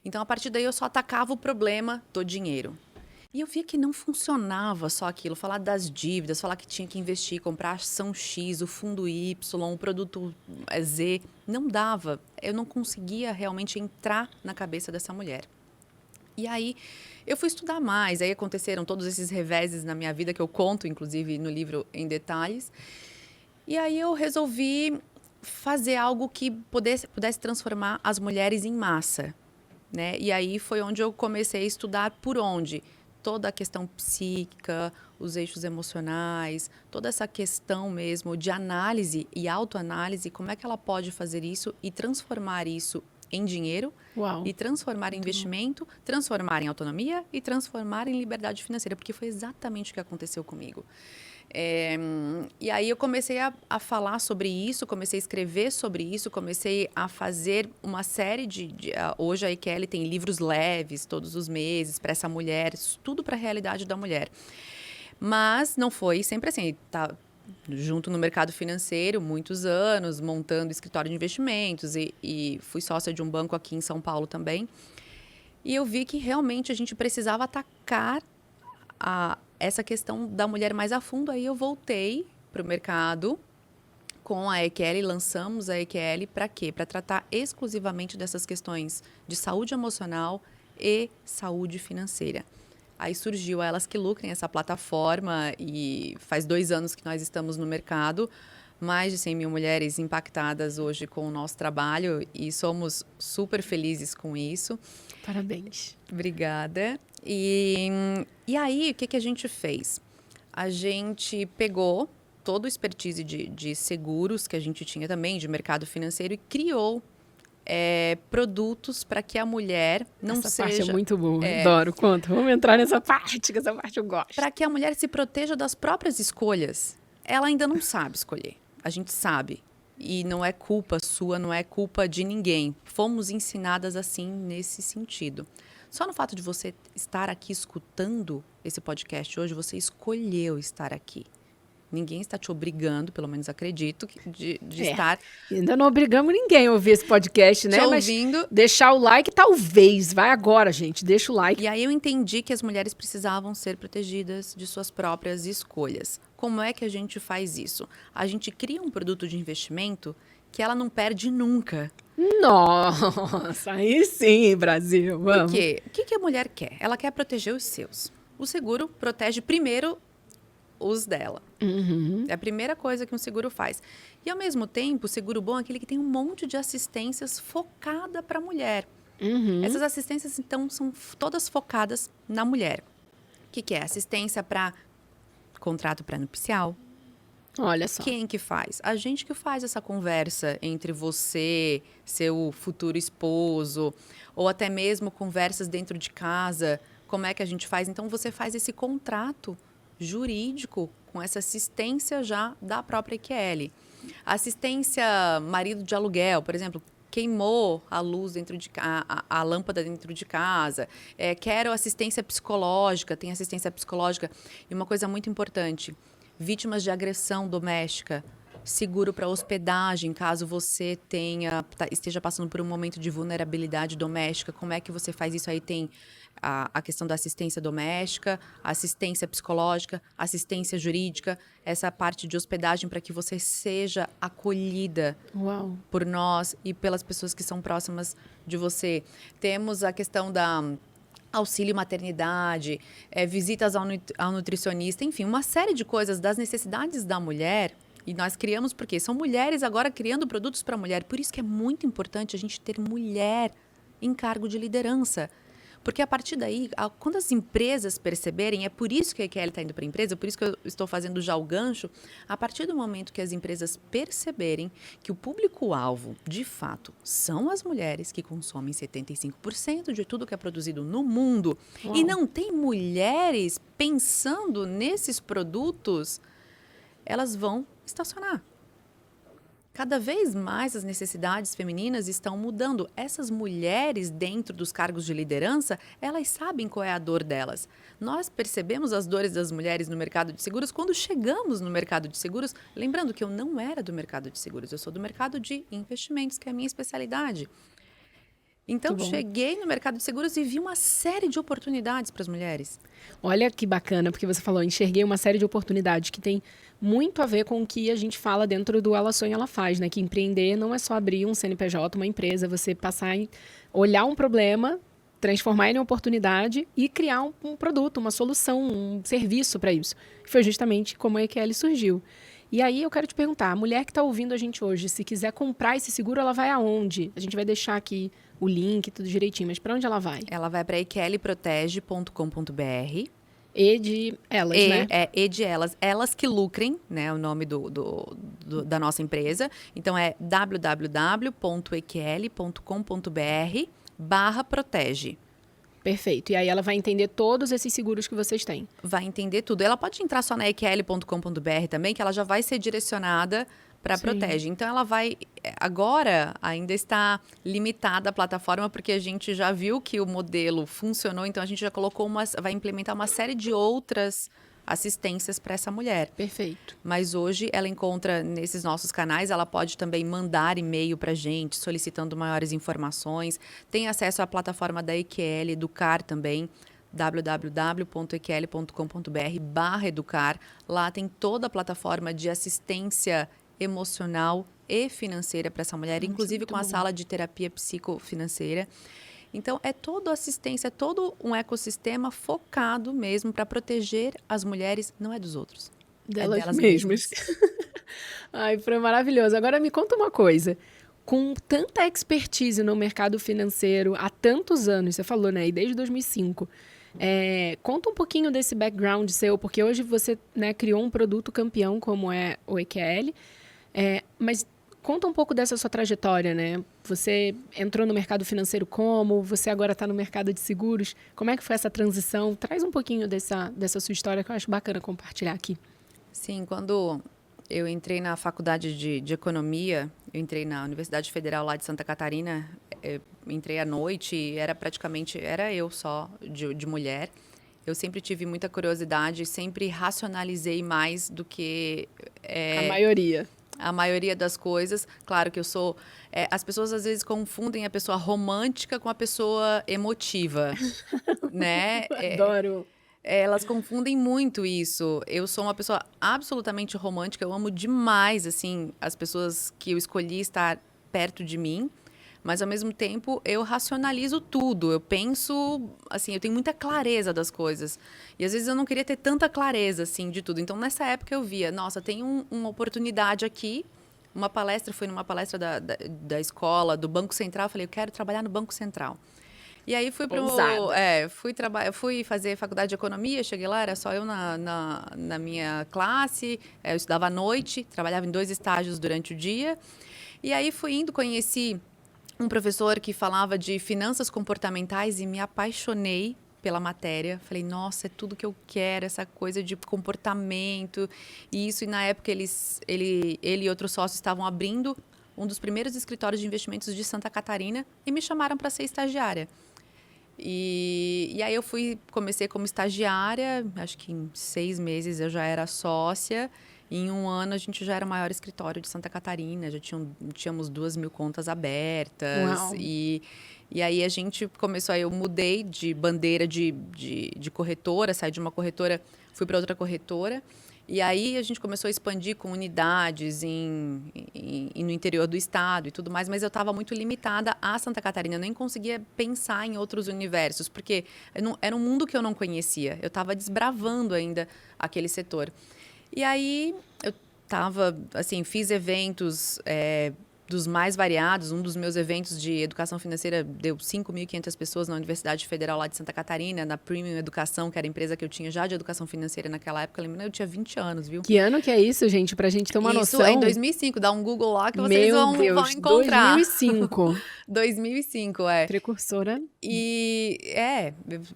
Então, a partir daí, eu só atacava o problema do dinheiro. E eu via que não funcionava só aquilo. Falar das dívidas, falar que tinha que investir, comprar a ação X, o fundo Y, o produto Z. Não dava. Eu não conseguia realmente entrar na cabeça dessa mulher. E aí, eu fui estudar mais. Aí aconteceram todos esses reveses na minha vida, que eu conto, inclusive, no livro em detalhes. E aí, eu resolvi fazer algo que pudesse transformar as mulheres em massa. Né? E aí foi onde eu comecei a estudar por onde toda a questão psíquica, os eixos emocionais, toda essa questão mesmo de análise e autoanálise, como é que ela pode fazer isso e transformar isso em dinheiro. Uau. E transformar em investimento, transformar em autonomia e transformar em liberdade financeira, porque foi exatamente o que aconteceu comigo. E aí eu comecei a falar sobre isso, comecei a escrever sobre isso, comecei a fazer uma série hoje a EQL tem livros leves todos os meses para essa mulher, tudo para a realidade da mulher. Mas não foi sempre assim, tá junto no mercado financeiro, muitos anos, montando escritório de investimentos e fui sócia de um banco aqui em São Paulo também. E eu vi que realmente a gente precisava atacar essa questão da mulher mais a fundo. Aí eu voltei para o mercado com a EQL, lançamos a EQL para quê? Para tratar exclusivamente dessas questões de saúde emocional e saúde financeira. Aí surgiu a Elas que Lucrem, essa plataforma, e faz 2 anos que nós estamos no mercado, mais de 100 mil mulheres impactadas hoje com o nosso trabalho e somos super felizes com isso. Parabéns. Obrigada. E aí, o que a gente fez? A gente pegou todo o expertise de seguros que a gente tinha também, de mercado financeiro, e criou produtos para que a mulher não Essa seja... parte é muito boa, adoro. Conta, vamos entrar nessa parte, que essa parte eu gosto. Para que a mulher se proteja das próprias escolhas. Ela ainda não sabe escolher. A gente sabe. E não é culpa sua, não é culpa de ninguém. Fomos ensinadas assim nesse sentido. Só no fato de você estar aqui escutando esse podcast hoje, você escolheu estar aqui. Ninguém está te obrigando, pelo menos acredito, de estar... Ainda não obrigamos ninguém a ouvir esse podcast, né? Te ouvindo. Mas deixar o like, talvez. Vai agora, gente. Deixa o like. E aí eu entendi que as mulheres precisavam ser protegidas de suas próprias escolhas. Como é que a gente faz isso? A gente cria um produto de investimento que ela não perde nunca. Nossa, aí sim, Brasil. Vamos. Por quê? O que a mulher quer? Ela quer proteger os seus. O seguro protege primeiro os dela. Uhum. É a primeira coisa que um seguro faz. E, ao mesmo tempo, o seguro bom é aquele que tem um monte de assistências focada para a mulher. Uhum. Essas assistências, então, são todas focadas na mulher. O que é? Assistência para contrato pré-nupcial. Olha só. Quem que faz? A gente que faz essa conversa entre você, seu futuro esposo, ou até mesmo conversas dentro de casa. Como é que a gente faz? Então, você faz esse contrato jurídico com essa assistência já da própria EQL. Assistência marido de aluguel, por exemplo, queimou a luz dentro de a lâmpada dentro de casa. Quero assistência psicológica, tem assistência psicológica. E uma coisa muito importante, vítimas de agressão doméstica, seguro para hospedagem, caso você esteja passando por um momento de vulnerabilidade doméstica. Como é que você faz isso? Aí tem a questão da assistência doméstica, assistência psicológica, assistência jurídica, essa parte de hospedagem para que você seja acolhida por nós e pelas pessoas que são próximas de você. Temos a questão da auxílio maternidade, visitas ao nutricionista, enfim, uma série de coisas das necessidades da mulher. E nós criamos porque são mulheres agora criando produtos para mulher. Por isso que é muito importante a gente ter mulher em cargo de liderança. Porque a partir daí, quando as empresas perceberem, é por isso que a EQL está indo para a empresa, por isso que eu estou fazendo já o gancho, a partir do momento que as empresas perceberem que o público-alvo, de fato, são as mulheres que consomem 75% de tudo que é produzido no mundo, e não tem mulheres pensando nesses produtos, elas vão estacionar. Cada vez mais as necessidades femininas estão mudando. Essas mulheres dentro dos cargos de liderança, elas sabem qual é a dor delas. Nós percebemos as dores das mulheres no mercado de seguros quando chegamos no mercado de seguros. Lembrando que eu não era do mercado de seguros, eu sou do mercado de investimentos, que é a minha especialidade. Então, cheguei no mercado de seguros e vi uma série de oportunidades para as mulheres. Olha que bacana, porque você falou, enxerguei uma série de oportunidades que tem muito a ver com o que a gente fala dentro do Ela Sonha, Ela Faz, né? Que empreender não é só abrir um CNPJ, uma empresa, você passar a olhar um problema, transformar ele em oportunidade e criar um produto, uma solução, um serviço para isso. Foi justamente como a EQL surgiu. E aí eu quero te perguntar, a mulher que está ouvindo a gente hoje, se quiser comprar esse seguro, ela vai aonde? A gente vai deixar aqui o link, tudo direitinho, mas para onde ela vai? Ela vai para eqlprotege.com.br. E de elas, né? E de elas. Elas que lucrem, né? O nome da nossa empresa. Então, é www.eql.com.br/protege. Perfeito. E aí ela vai entender todos esses seguros que vocês têm. Vai entender tudo. Ela pode entrar só na eql.com.br também, que ela já vai ser direcionada para a Protege. Então, ela vai... Agora, ainda está limitada a plataforma, porque a gente já viu que o modelo funcionou. Então, a gente já colocou vai implementar uma série de outras assistências para essa mulher. Perfeito. Mas hoje, ela encontra nesses nossos canais, ela pode também mandar e-mail para a gente, solicitando maiores informações. Tem acesso à plataforma da EQL, Educar também, www.eql.com.br/educar. Lá tem toda a plataforma de assistência emocional e financeira para essa mulher, inclusive com a sala de terapia psicofinanceira. Então, é toda assistência, é todo um ecossistema focado mesmo para proteger as mulheres, não é dos outros. Delas mesmas. Ai, foi maravilhoso. Agora me conta uma coisa. Com tanta expertise no mercado financeiro há tantos anos, você falou, né? E desde 2005. Conta um pouquinho desse background seu, porque hoje você, né, criou um produto campeão como é o EQL. Mas conta um pouco dessa sua trajetória, né? Você entrou no mercado financeiro como? Você agora está no mercado de seguros. Como é que foi essa transição? Traz um pouquinho dessa sua história que eu acho bacana compartilhar aqui. Sim, quando eu entrei na faculdade de economia, eu entrei na Universidade Federal lá de Santa Catarina, entrei à noite e era eu só de mulher. Eu sempre tive muita curiosidade, sempre racionalizei mais do que a maioria das coisas. Claro que eu sou... as pessoas às vezes confundem a pessoa romântica com a pessoa emotiva, né? Adoro. Elas confundem muito isso. Eu sou uma pessoa absolutamente romântica. Eu amo demais, assim, as pessoas que eu escolhi estar perto de mim. Mas, ao mesmo tempo, eu racionalizo tudo. Eu penso, assim, eu tenho muita clareza das coisas. E, às vezes, eu não queria ter tanta clareza, assim, de tudo. Então, nessa época, eu via, nossa, tem uma oportunidade aqui. Fui numa palestra da escola, do Banco Central. Eu falei, eu quero trabalhar no Banco Central. E aí fui fazer faculdade de economia, cheguei lá, era só eu na minha classe, eu estudava à noite, trabalhava em 2 estágios durante o dia. E aí fui indo, conheci um professor que falava de finanças comportamentais e me apaixonei pela matéria. Falei, nossa, é tudo que eu quero, essa coisa de comportamento. E na época ele e outros sócios estavam abrindo um dos primeiros escritórios de investimentos de Santa Catarina e me chamaram para ser estagiária. E aí comecei como estagiária, acho que em 6 meses eu já era sócia. E em 1 ano a gente já era o maior escritório de Santa Catarina, já tínhamos 2.000 contas abertas. Uau. E aí a gente começou, aí eu mudei de bandeira de corretora, saí de uma corretora, fui para outra corretora. E aí a gente começou a expandir com unidades no interior do estado e tudo mais, mas eu estava muito limitada a Santa Catarina, eu nem conseguia pensar em outros universos, porque era um mundo que eu não conhecia, eu estava desbravando ainda aquele setor. E aí eu estava, assim, fiz eventos dos mais variados. Um dos meus eventos de educação financeira deu 5.500 pessoas na Universidade Federal lá de Santa Catarina, na Premium Educação, que era a empresa que eu tinha já de educação financeira naquela época. Lembrando, eu tinha 20 anos, viu? Que ano que é isso, gente? Pra gente ter uma noção. Isso é em 2005. Dá um Google lá que vocês vão encontrar. 2005. 2005, Precursora.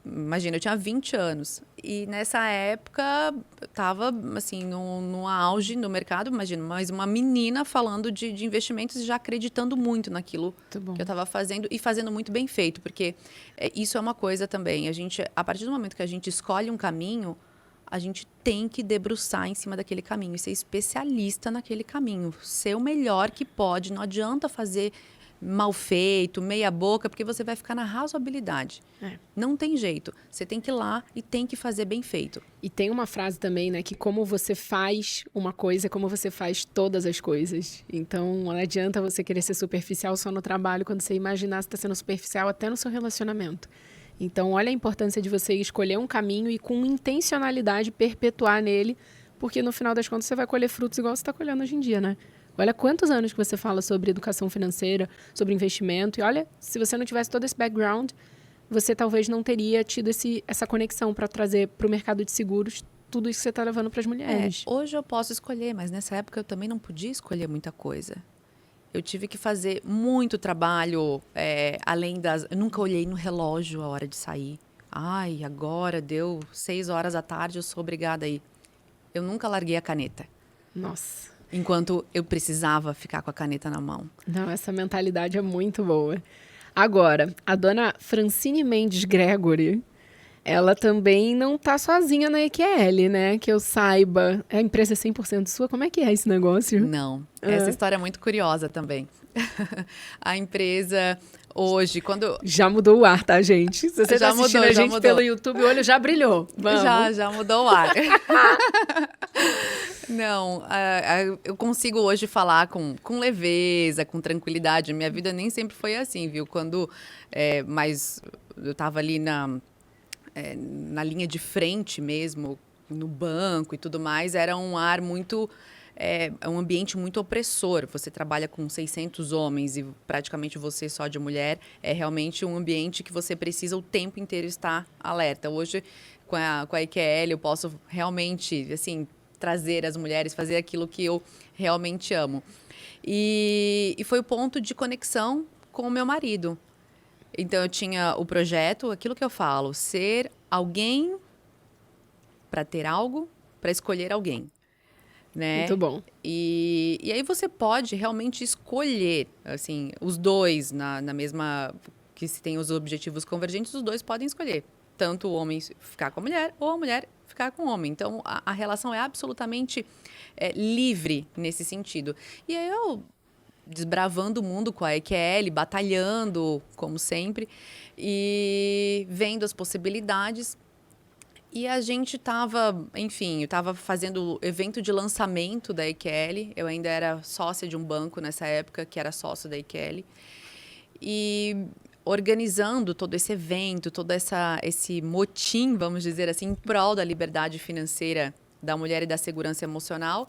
Imagina, eu tinha 20 anos. E nessa época, eu estava, assim, no auge no mercado, imagina, mas uma menina falando de investimentos e já acreditando muito naquilo que eu estava fazendo e fazendo muito bem feito, porque isso é uma coisa também. A partir do momento que a gente escolhe um caminho, a gente tem que debruçar em cima daquele caminho e ser especialista naquele caminho, ser o melhor que pode. Não adianta fazer mal feito, meia boca, porque você vai ficar na razoabilidade. Não tem jeito. Você tem que ir lá e tem que fazer bem feito. E tem uma frase também, né, que como você faz uma coisa é como você faz todas as coisas. Então, não adianta você querer ser superficial só no trabalho, quando você imaginar você está sendo superficial até no seu relacionamento. Então, olha a importância de você escolher um caminho e com intencionalidade perpetuar nele, porque no final das contas você vai colher frutos igual você está colhendo hoje em dia, né? Olha quantos anos que você fala sobre educação financeira, sobre investimento. E olha, se você não tivesse todo esse background, você talvez não teria tido essa conexão para trazer para o mercado de seguros tudo isso que você está levando para as mulheres. Hoje eu posso escolher, mas nessa época eu também não podia escolher muita coisa. Eu tive que fazer muito trabalho, além das... Eu nunca olhei no relógio a hora de sair. Ai, agora deu 6 horas da tarde, eu sou obrigada a ir. Eu nunca larguei a caneta. Nossa. Enquanto eu precisava ficar com a caneta na mão. Não, essa mentalidade é muito boa. Agora, a dona Francine Mendes Gregory, ela também não tá sozinha na EQL, né? Que eu saiba. A empresa é 100% sua? Como é que é esse negócio? Não. Essa história é muito curiosa também. A empresa... Hoje, quando... Já mudou o ar, tá, gente? Se você tá assistindo a gente pelo YouTube, o olho já brilhou. Vamos. Já mudou o ar. Não, eu consigo hoje falar com leveza, com tranquilidade. Minha vida nem sempre foi assim, viu? Mas eu estava ali na linha de frente mesmo, no banco e tudo mais, era um ar muito... um ambiente muito opressor. Você trabalha com 600 homens e praticamente você só de mulher. É realmente um ambiente que você precisa o tempo inteiro estar alerta. Hoje, com a EQL, eu posso realmente, assim, trazer as mulheres, fazer aquilo que eu realmente amo. E foi o ponto de conexão com o meu marido. Então, eu tinha o projeto, aquilo que eu falo, ser alguém para ter algo, para escolher alguém. Né? Muito bom. E aí você pode realmente escolher, assim, os dois na mesma... que se tem os objetivos convergentes, os dois podem escolher. Tanto o homem ficar com a mulher ou a mulher ficar com o homem. Então, a relação é absolutamente livre nesse sentido. E aí eu, desbravando o mundo com a EQL, batalhando, como sempre, e vendo as possibilidades. E a gente estava, enfim, eu estava fazendo o evento de lançamento da EQL. Eu ainda era sócia de um banco nessa época, que era sócio da EQL. E organizando todo esse evento, todo esse motim, vamos dizer assim, em prol da liberdade financeira da mulher e da segurança emocional.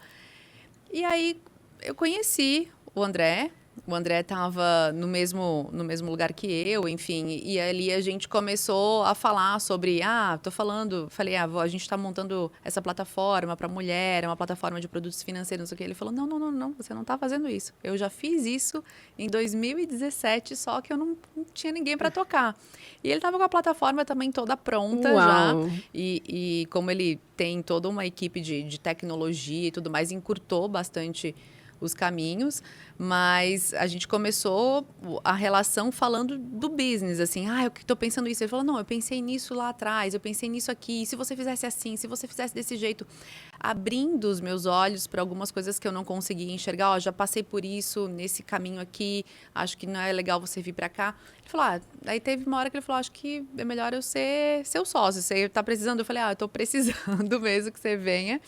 E aí eu conheci o André. O André estava no mesmo lugar que eu, enfim, e ali a gente começou a falar sobre, falei, a gente está montando essa plataforma para mulher, é uma plataforma de produtos financeiros, não sei o que. Ele falou, não, você não está fazendo isso. Eu já fiz isso em 2017, só que eu não tinha ninguém para tocar. E ele estava com a plataforma também toda pronta. Uau. Já, e como ele tem toda uma equipe de tecnologia e tudo mais, encurtou bastante os caminhos, mas a gente começou a relação falando do business, assim, eu estou pensando isso. Ele falou, não, eu pensei nisso lá atrás, eu pensei nisso aqui, e se você fizesse assim, se você fizesse desse jeito, abrindo os meus olhos para algumas coisas que eu não conseguia enxergar, já passei por isso, nesse caminho aqui, acho que não é legal você vir para cá. Ele falou, aí teve uma hora que ele falou, acho que é melhor eu ser seu sócio, você está precisando? Eu falei, eu estou precisando mesmo que você venha.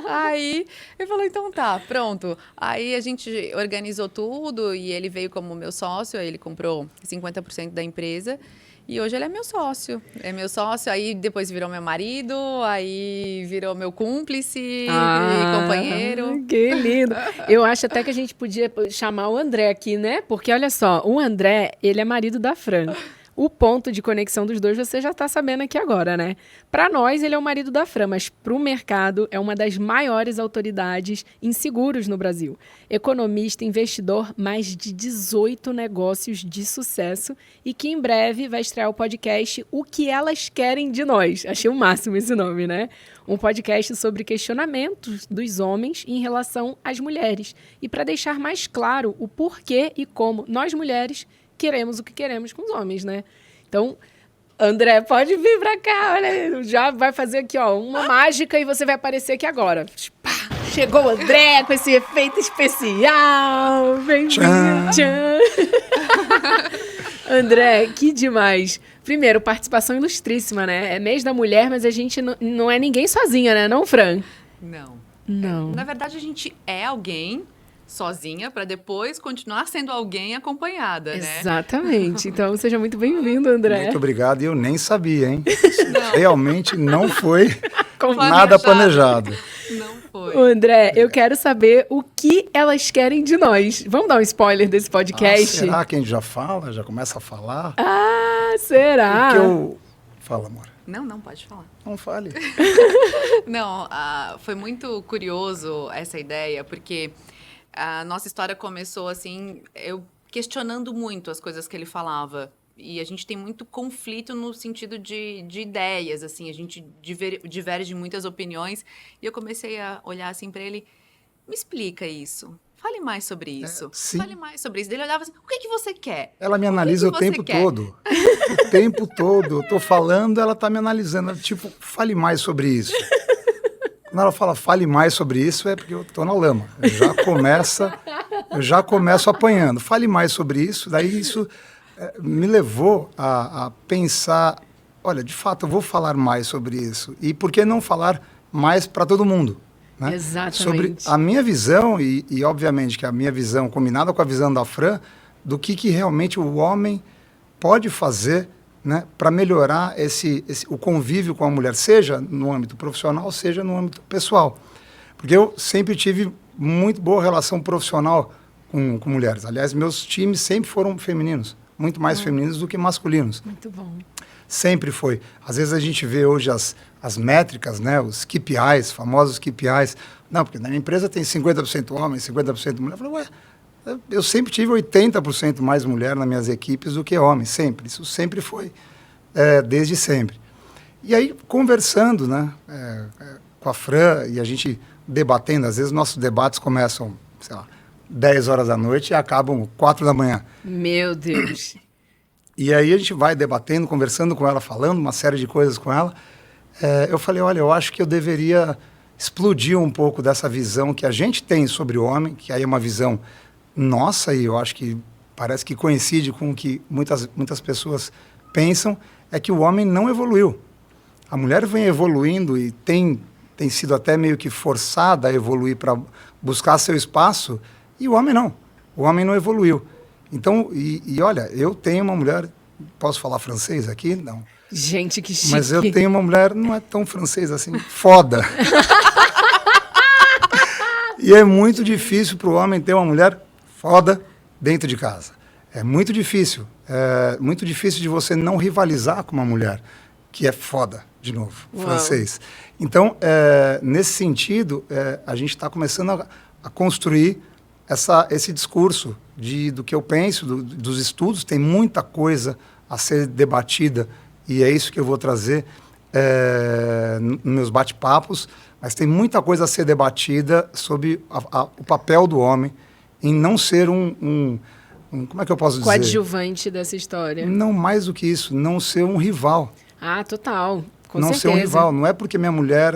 Aí ele falou, então tá, pronto. Aí a gente organizou tudo e ele veio como meu sócio, aí ele comprou 50% da empresa e hoje ele é meu sócio. É meu sócio, aí depois virou meu marido, aí virou meu cúmplice e companheiro. Que lindo. Eu acho até que a gente podia chamar o André aqui, né? Porque olha só, o André, ele é marido da Fran. O ponto de conexão dos dois você já está sabendo aqui agora, né? Para nós, ele é o marido da Fran, mas para o mercado é uma das maiores autoridades em seguros no Brasil. Economista, investidor, mais de 18 negócios de sucesso e que em breve vai estrear o podcast O Que Elas Querem de Nós. Achei o máximo esse nome, né? Um podcast sobre questionamentos dos homens em relação às mulheres. E para deixar mais claro o porquê e como nós mulheres queremos o que queremos com os homens, né? Então, André, pode vir pra cá, olha, já vai fazer aqui, uma mágica e você vai aparecer aqui agora. Pá, chegou o André com esse efeito especial. Bem-vindo. Tchan. André, que demais. Primeiro, participação ilustríssima, né? É mês da mulher, mas a gente não é ninguém sozinha, né? Não, Fran? Não. Na verdade, a gente é alguém sozinha para depois continuar sendo alguém acompanhada, né? Exatamente. Então, seja muito bem-vindo, André. Muito obrigado. E eu nem sabia, hein? Realmente não foi Planejado. Nada planejado. Não foi. André, eu quero saber o que elas querem de nós. Vamos dar um spoiler desse podcast? Será que a gente já fala? Já começa a falar? Será? Fala, amor. Não, pode falar. Não fale. Não, foi muito curioso essa ideia, porque a nossa história começou assim, eu questionando muito as coisas que ele falava. E a gente tem muito conflito no sentido de ideias, assim, a gente diverge em muitas opiniões. E eu comecei a olhar assim para ele, me explica isso. Fale mais sobre isso. Fale mais sobre isso. Ele olhava assim, o que você quer? Ela me analisa o tempo todo. O tempo todo. Eu tô falando, ela tá me analisando. Tipo, fale mais sobre isso. Quando ela fala fale mais sobre isso, é porque eu tô na lama. Eu já começo apanhando. Fale mais sobre isso. Daí isso me levou a pensar, olha, de fato, eu vou falar mais sobre isso. E por que não falar mais para todo mundo? Né? Exatamente. Sobre a minha visão, e obviamente que a minha visão combinada com a visão da Fran, do que realmente o homem pode fazer, né, para melhorar o convívio com a mulher, seja no âmbito profissional, seja no âmbito pessoal. Porque eu sempre tive muito boa relação profissional com mulheres. Aliás, meus times sempre foram femininos, muito mais femininos do que masculinos. Muito bom. Sempre foi. Às vezes a gente vê hoje as métricas, né, os KPIs, famosos KPIs. Não, porque na minha empresa tem 50% homem, 50% mulher. Eu falo, Eu sempre tive 80% mais mulher nas minhas equipes do que homem, sempre. Isso sempre foi, desde sempre. E aí, conversando, né, com a Fran, e a gente debatendo, às vezes nossos debates começam, sei lá, 10 horas da noite e acabam 4 da manhã. Meu Deus. E aí a gente vai debatendo, conversando com ela, falando uma série de coisas com ela. Eu falei, olha, eu acho que eu deveria explodir um pouco dessa visão que a gente tem sobre o homem, que aí é uma visão nossa, e eu acho que parece que coincide com o que muitas pessoas pensam, é que o homem não evoluiu. A mulher vem evoluindo e tem sido até meio que forçada a evoluir para buscar seu espaço, e o homem não. O homem não evoluiu. Então, e olha, eu tenho uma mulher, posso falar francês aqui? Não. Gente, que chique. Mas eu tenho uma mulher, não é tão francês assim, foda. E é muito difícil para o homem ter uma mulher foda dentro de casa. É muito difícil. É muito difícil de você não rivalizar com uma mulher que é foda, de novo, francês. Então, nesse sentido, a gente está começando a construir esse discurso do que eu penso, dos estudos. Tem muita coisa a ser debatida e é isso que eu vou trazer nos meus bate-papos, mas tem muita coisa a ser debatida sobre o papel do homem em não ser como é que eu posso dizer? Coadjuvante dessa história. Não, mais do que isso, não ser um rival. Ah, total. Com não certeza. ser um rival. Não é porque minha mulher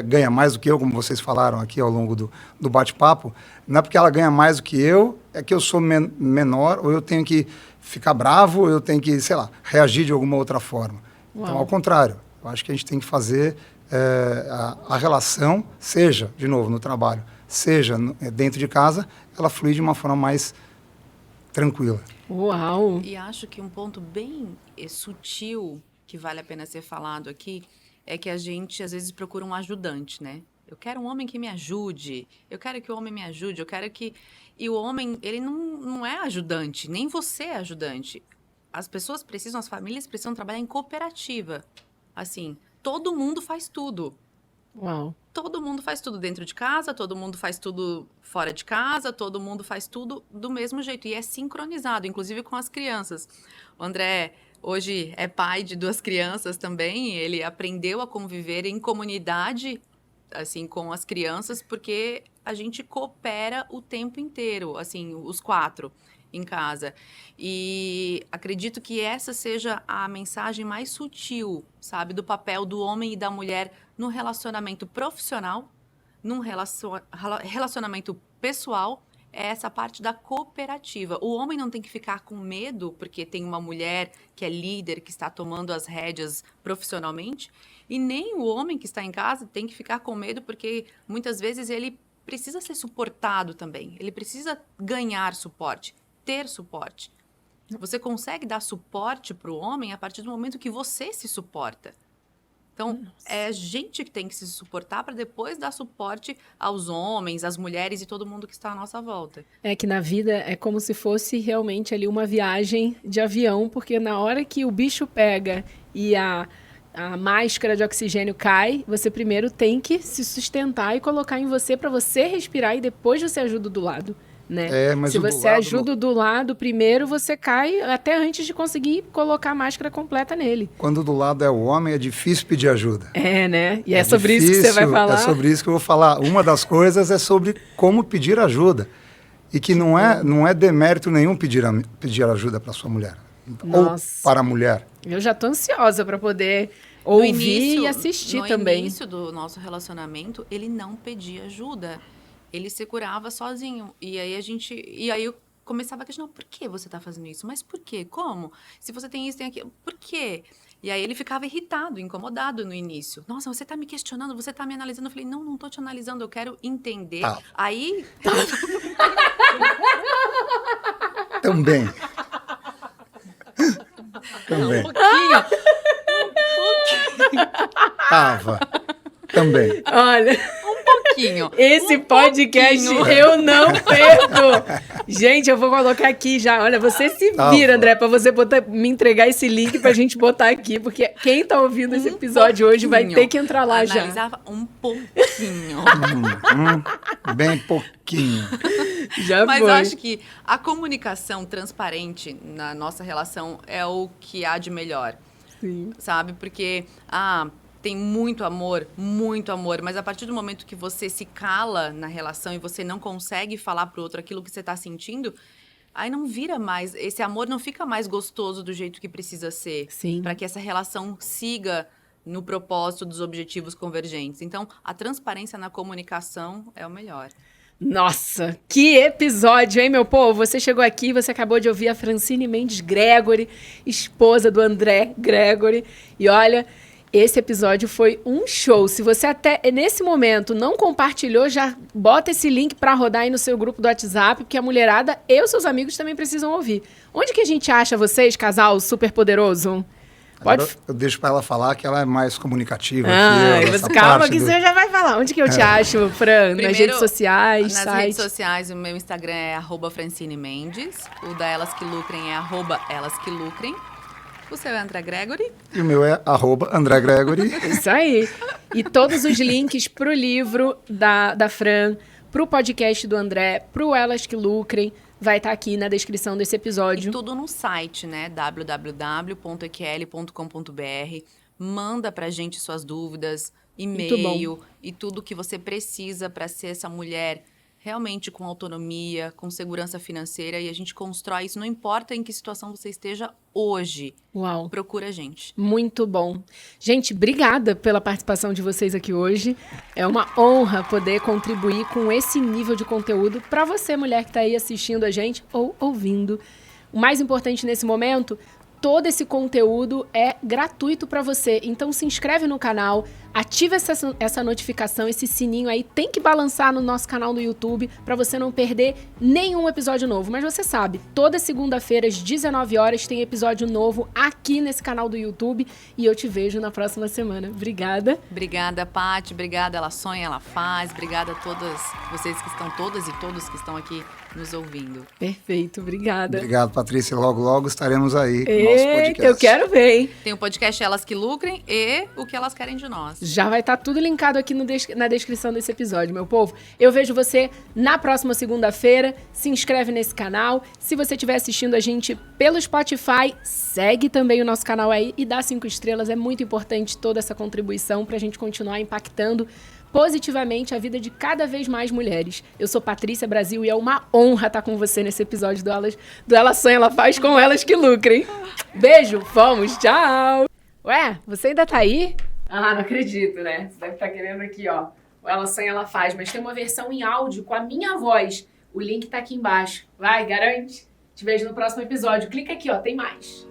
ganha mais do que eu, como vocês falaram aqui ao longo do bate-papo, não é porque ela ganha mais do que eu, é que eu sou menor, ou eu tenho que ficar bravo, ou eu tenho que, sei lá, reagir de alguma outra forma. Uau. Então, ao contrário, eu acho que a gente tem que fazer a relação, seja, de novo, no trabalho, seja dentro de casa, ela fluir de uma forma mais tranquila. Uau! E acho que um ponto bem sutil que vale a pena ser falado aqui é que a gente, às vezes, procura um ajudante, né? Eu quero um homem que me ajude, eu quero que o homem me ajude, eu quero que... E o homem, ele não é ajudante, nem você é ajudante. As pessoas precisam, as famílias precisam trabalhar em cooperativa. Assim, todo mundo faz tudo. Uau! Todo mundo faz tudo dentro de casa, todo mundo faz tudo fora de casa, todo mundo faz tudo do mesmo jeito. E é sincronizado, inclusive com as crianças. O André hoje é pai de 2 crianças também. Ele aprendeu a conviver em comunidade, assim, com as crianças, porque a gente coopera o tempo inteiro, assim, os 4 em casa. E acredito que essa seja a mensagem mais sutil, sabe, do papel do homem e da mulher no relacionamento profissional, num relacionamento pessoal, é essa parte da cooperativa. O homem não tem que ficar com medo porque tem uma mulher que é líder, que está tomando as rédeas profissionalmente, e nem o homem que está em casa tem que ficar com medo porque muitas vezes ele precisa ser suportado também, ele precisa ganhar suporte, ter suporte. Você consegue dar suporte para o homem a partir do momento que você se suporta. Então, é a gente que tem que se suportar para depois dar suporte aos homens, às mulheres e todo mundo que está à nossa volta. É que na vida é como se fosse realmente ali uma viagem de avião, porque na hora que o bicho pega e a máscara de oxigênio cai, você primeiro tem que se sustentar e colocar em você para você respirar e depois você ajuda do lado. Né? Mas se você ajuda do lado primeiro, você cai até antes de conseguir colocar a máscara completa nele. Quando do lado é o homem, é difícil pedir ajuda. Né? E é sobre difícil, isso que você vai falar? É sobre isso que eu vou falar. Uma das coisas é sobre como pedir ajuda. E que não é demérito nenhum pedir ajuda para sua mulher. Nossa. Ou para a mulher. Eu já estou ansiosa para poder ouvir e assistir também. No início do nosso relacionamento, ele não pedia ajuda. Ele se curava sozinho. E aí eu começava a questionar, por que você está fazendo isso? Mas por quê? Como? Se você tem isso, tem aquilo, por quê? E aí ele ficava irritado, incomodado no início. Nossa, você está me questionando, você está me analisando. Eu falei, não estou te analisando, eu quero entender. Aí... Também. Um pouquinho. Tava. Também. Olha... pouquinho. Esse podcast eu não perco. Gente, eu vou colocar aqui já. Olha, você se vira, André, pra você me entregar esse link pra gente botar aqui, porque quem tá ouvindo esse episódio hoje vai ter que entrar lá já. Analisava um pouquinho. Bem pouquinho. Já Mas foi. Eu acho que a comunicação transparente na nossa relação é o que há de melhor. Sim. Sabe? Porque, tem muito amor, mas a partir do momento que você se cala na relação e você não consegue falar pro outro aquilo que você tá sentindo, aí não vira mais, esse amor não fica mais gostoso do jeito que precisa ser. Sim. Para que essa relação siga no propósito dos objetivos convergentes. Então, a transparência na comunicação é o melhor. Nossa, que episódio, hein, meu povo? Você chegou aqui, você acabou de ouvir a Francine Mendes Gregory, esposa do André Gregory. E olha, esse episódio foi um show. Se você até nesse momento não compartilhou, já bota esse link para rodar aí no seu grupo do WhatsApp, porque a mulherada e os seus amigos também precisam ouvir. Onde que a gente acha vocês, casal super poderoso? Pode... Eu deixo para ela falar que ela é mais comunicativa. Calma que você já vai falar. Onde que eu te acho, Fran? Primeiro, nas redes sociais, Nas redes sociais, o meu Instagram é @Francine Mendes. O da Elas Que Lucrem é @Elas Que Lucrem. O seu é André Gregory. E o meu é @André Gregory. Isso aí. E todos os links pro livro da Fran, pro podcast do André, pro Elas Que Lucrem, vai estar aqui na descrição desse episódio. E tudo no site, né? www.eql.com.br. Manda pra gente suas dúvidas, e-mail e tudo que você precisa para ser essa mulher realmente com autonomia, com segurança financeira, e a gente constrói isso, não importa em que situação você esteja hoje. Uau. Procura a gente. Muito bom. Gente, obrigada pela participação de vocês aqui hoje. É uma honra poder contribuir com esse nível de conteúdo para você, mulher que está aí assistindo a gente ou ouvindo. O mais importante nesse momento, todo esse conteúdo é gratuito para você. Então se inscreve no canal, ativa essa notificação, esse sininho aí. Tem que balançar no nosso canal do YouTube para você não perder nenhum episódio novo. Mas você sabe, toda segunda-feira às 19 horas tem episódio novo aqui nesse canal do YouTube. E eu te vejo na próxima semana. Obrigada. Obrigada, Paty. Obrigada, Ela Sonha, Ela Faz. Obrigada a todas vocês que estão, todas e todos que estão aqui nos ouvindo. Perfeito, obrigada. Obrigado, Patrícia. Logo estaremos aí no nosso podcast. Eu quero ver, hein? Tem o podcast Elas Que Lucrem e o que elas querem de nós. Já vai estar tudo linkado aqui na descrição desse episódio, meu povo. Eu vejo você na próxima segunda-feira. Se inscreve nesse canal. Se você estiver assistindo a gente pelo Spotify, segue também o nosso canal aí e dá 5 estrelas. É muito importante toda essa contribuição para a gente continuar impactando positivamente a vida de cada vez mais mulheres. Eu sou Patrícia Brasil e é uma honra estar com você nesse episódio do Ela Sonha, Ela Faz com Elas Que Lucrem. Beijo, vamos, tchau! Ué, você ainda tá aí? Ah, não acredito, né? Você deve estar querendo aqui, ó. O Ela Sonha, Ela Faz, mas tem uma versão em áudio com a minha voz. O link tá aqui embaixo. Vai, garante? Te vejo no próximo episódio. Clica aqui, ó, tem mais.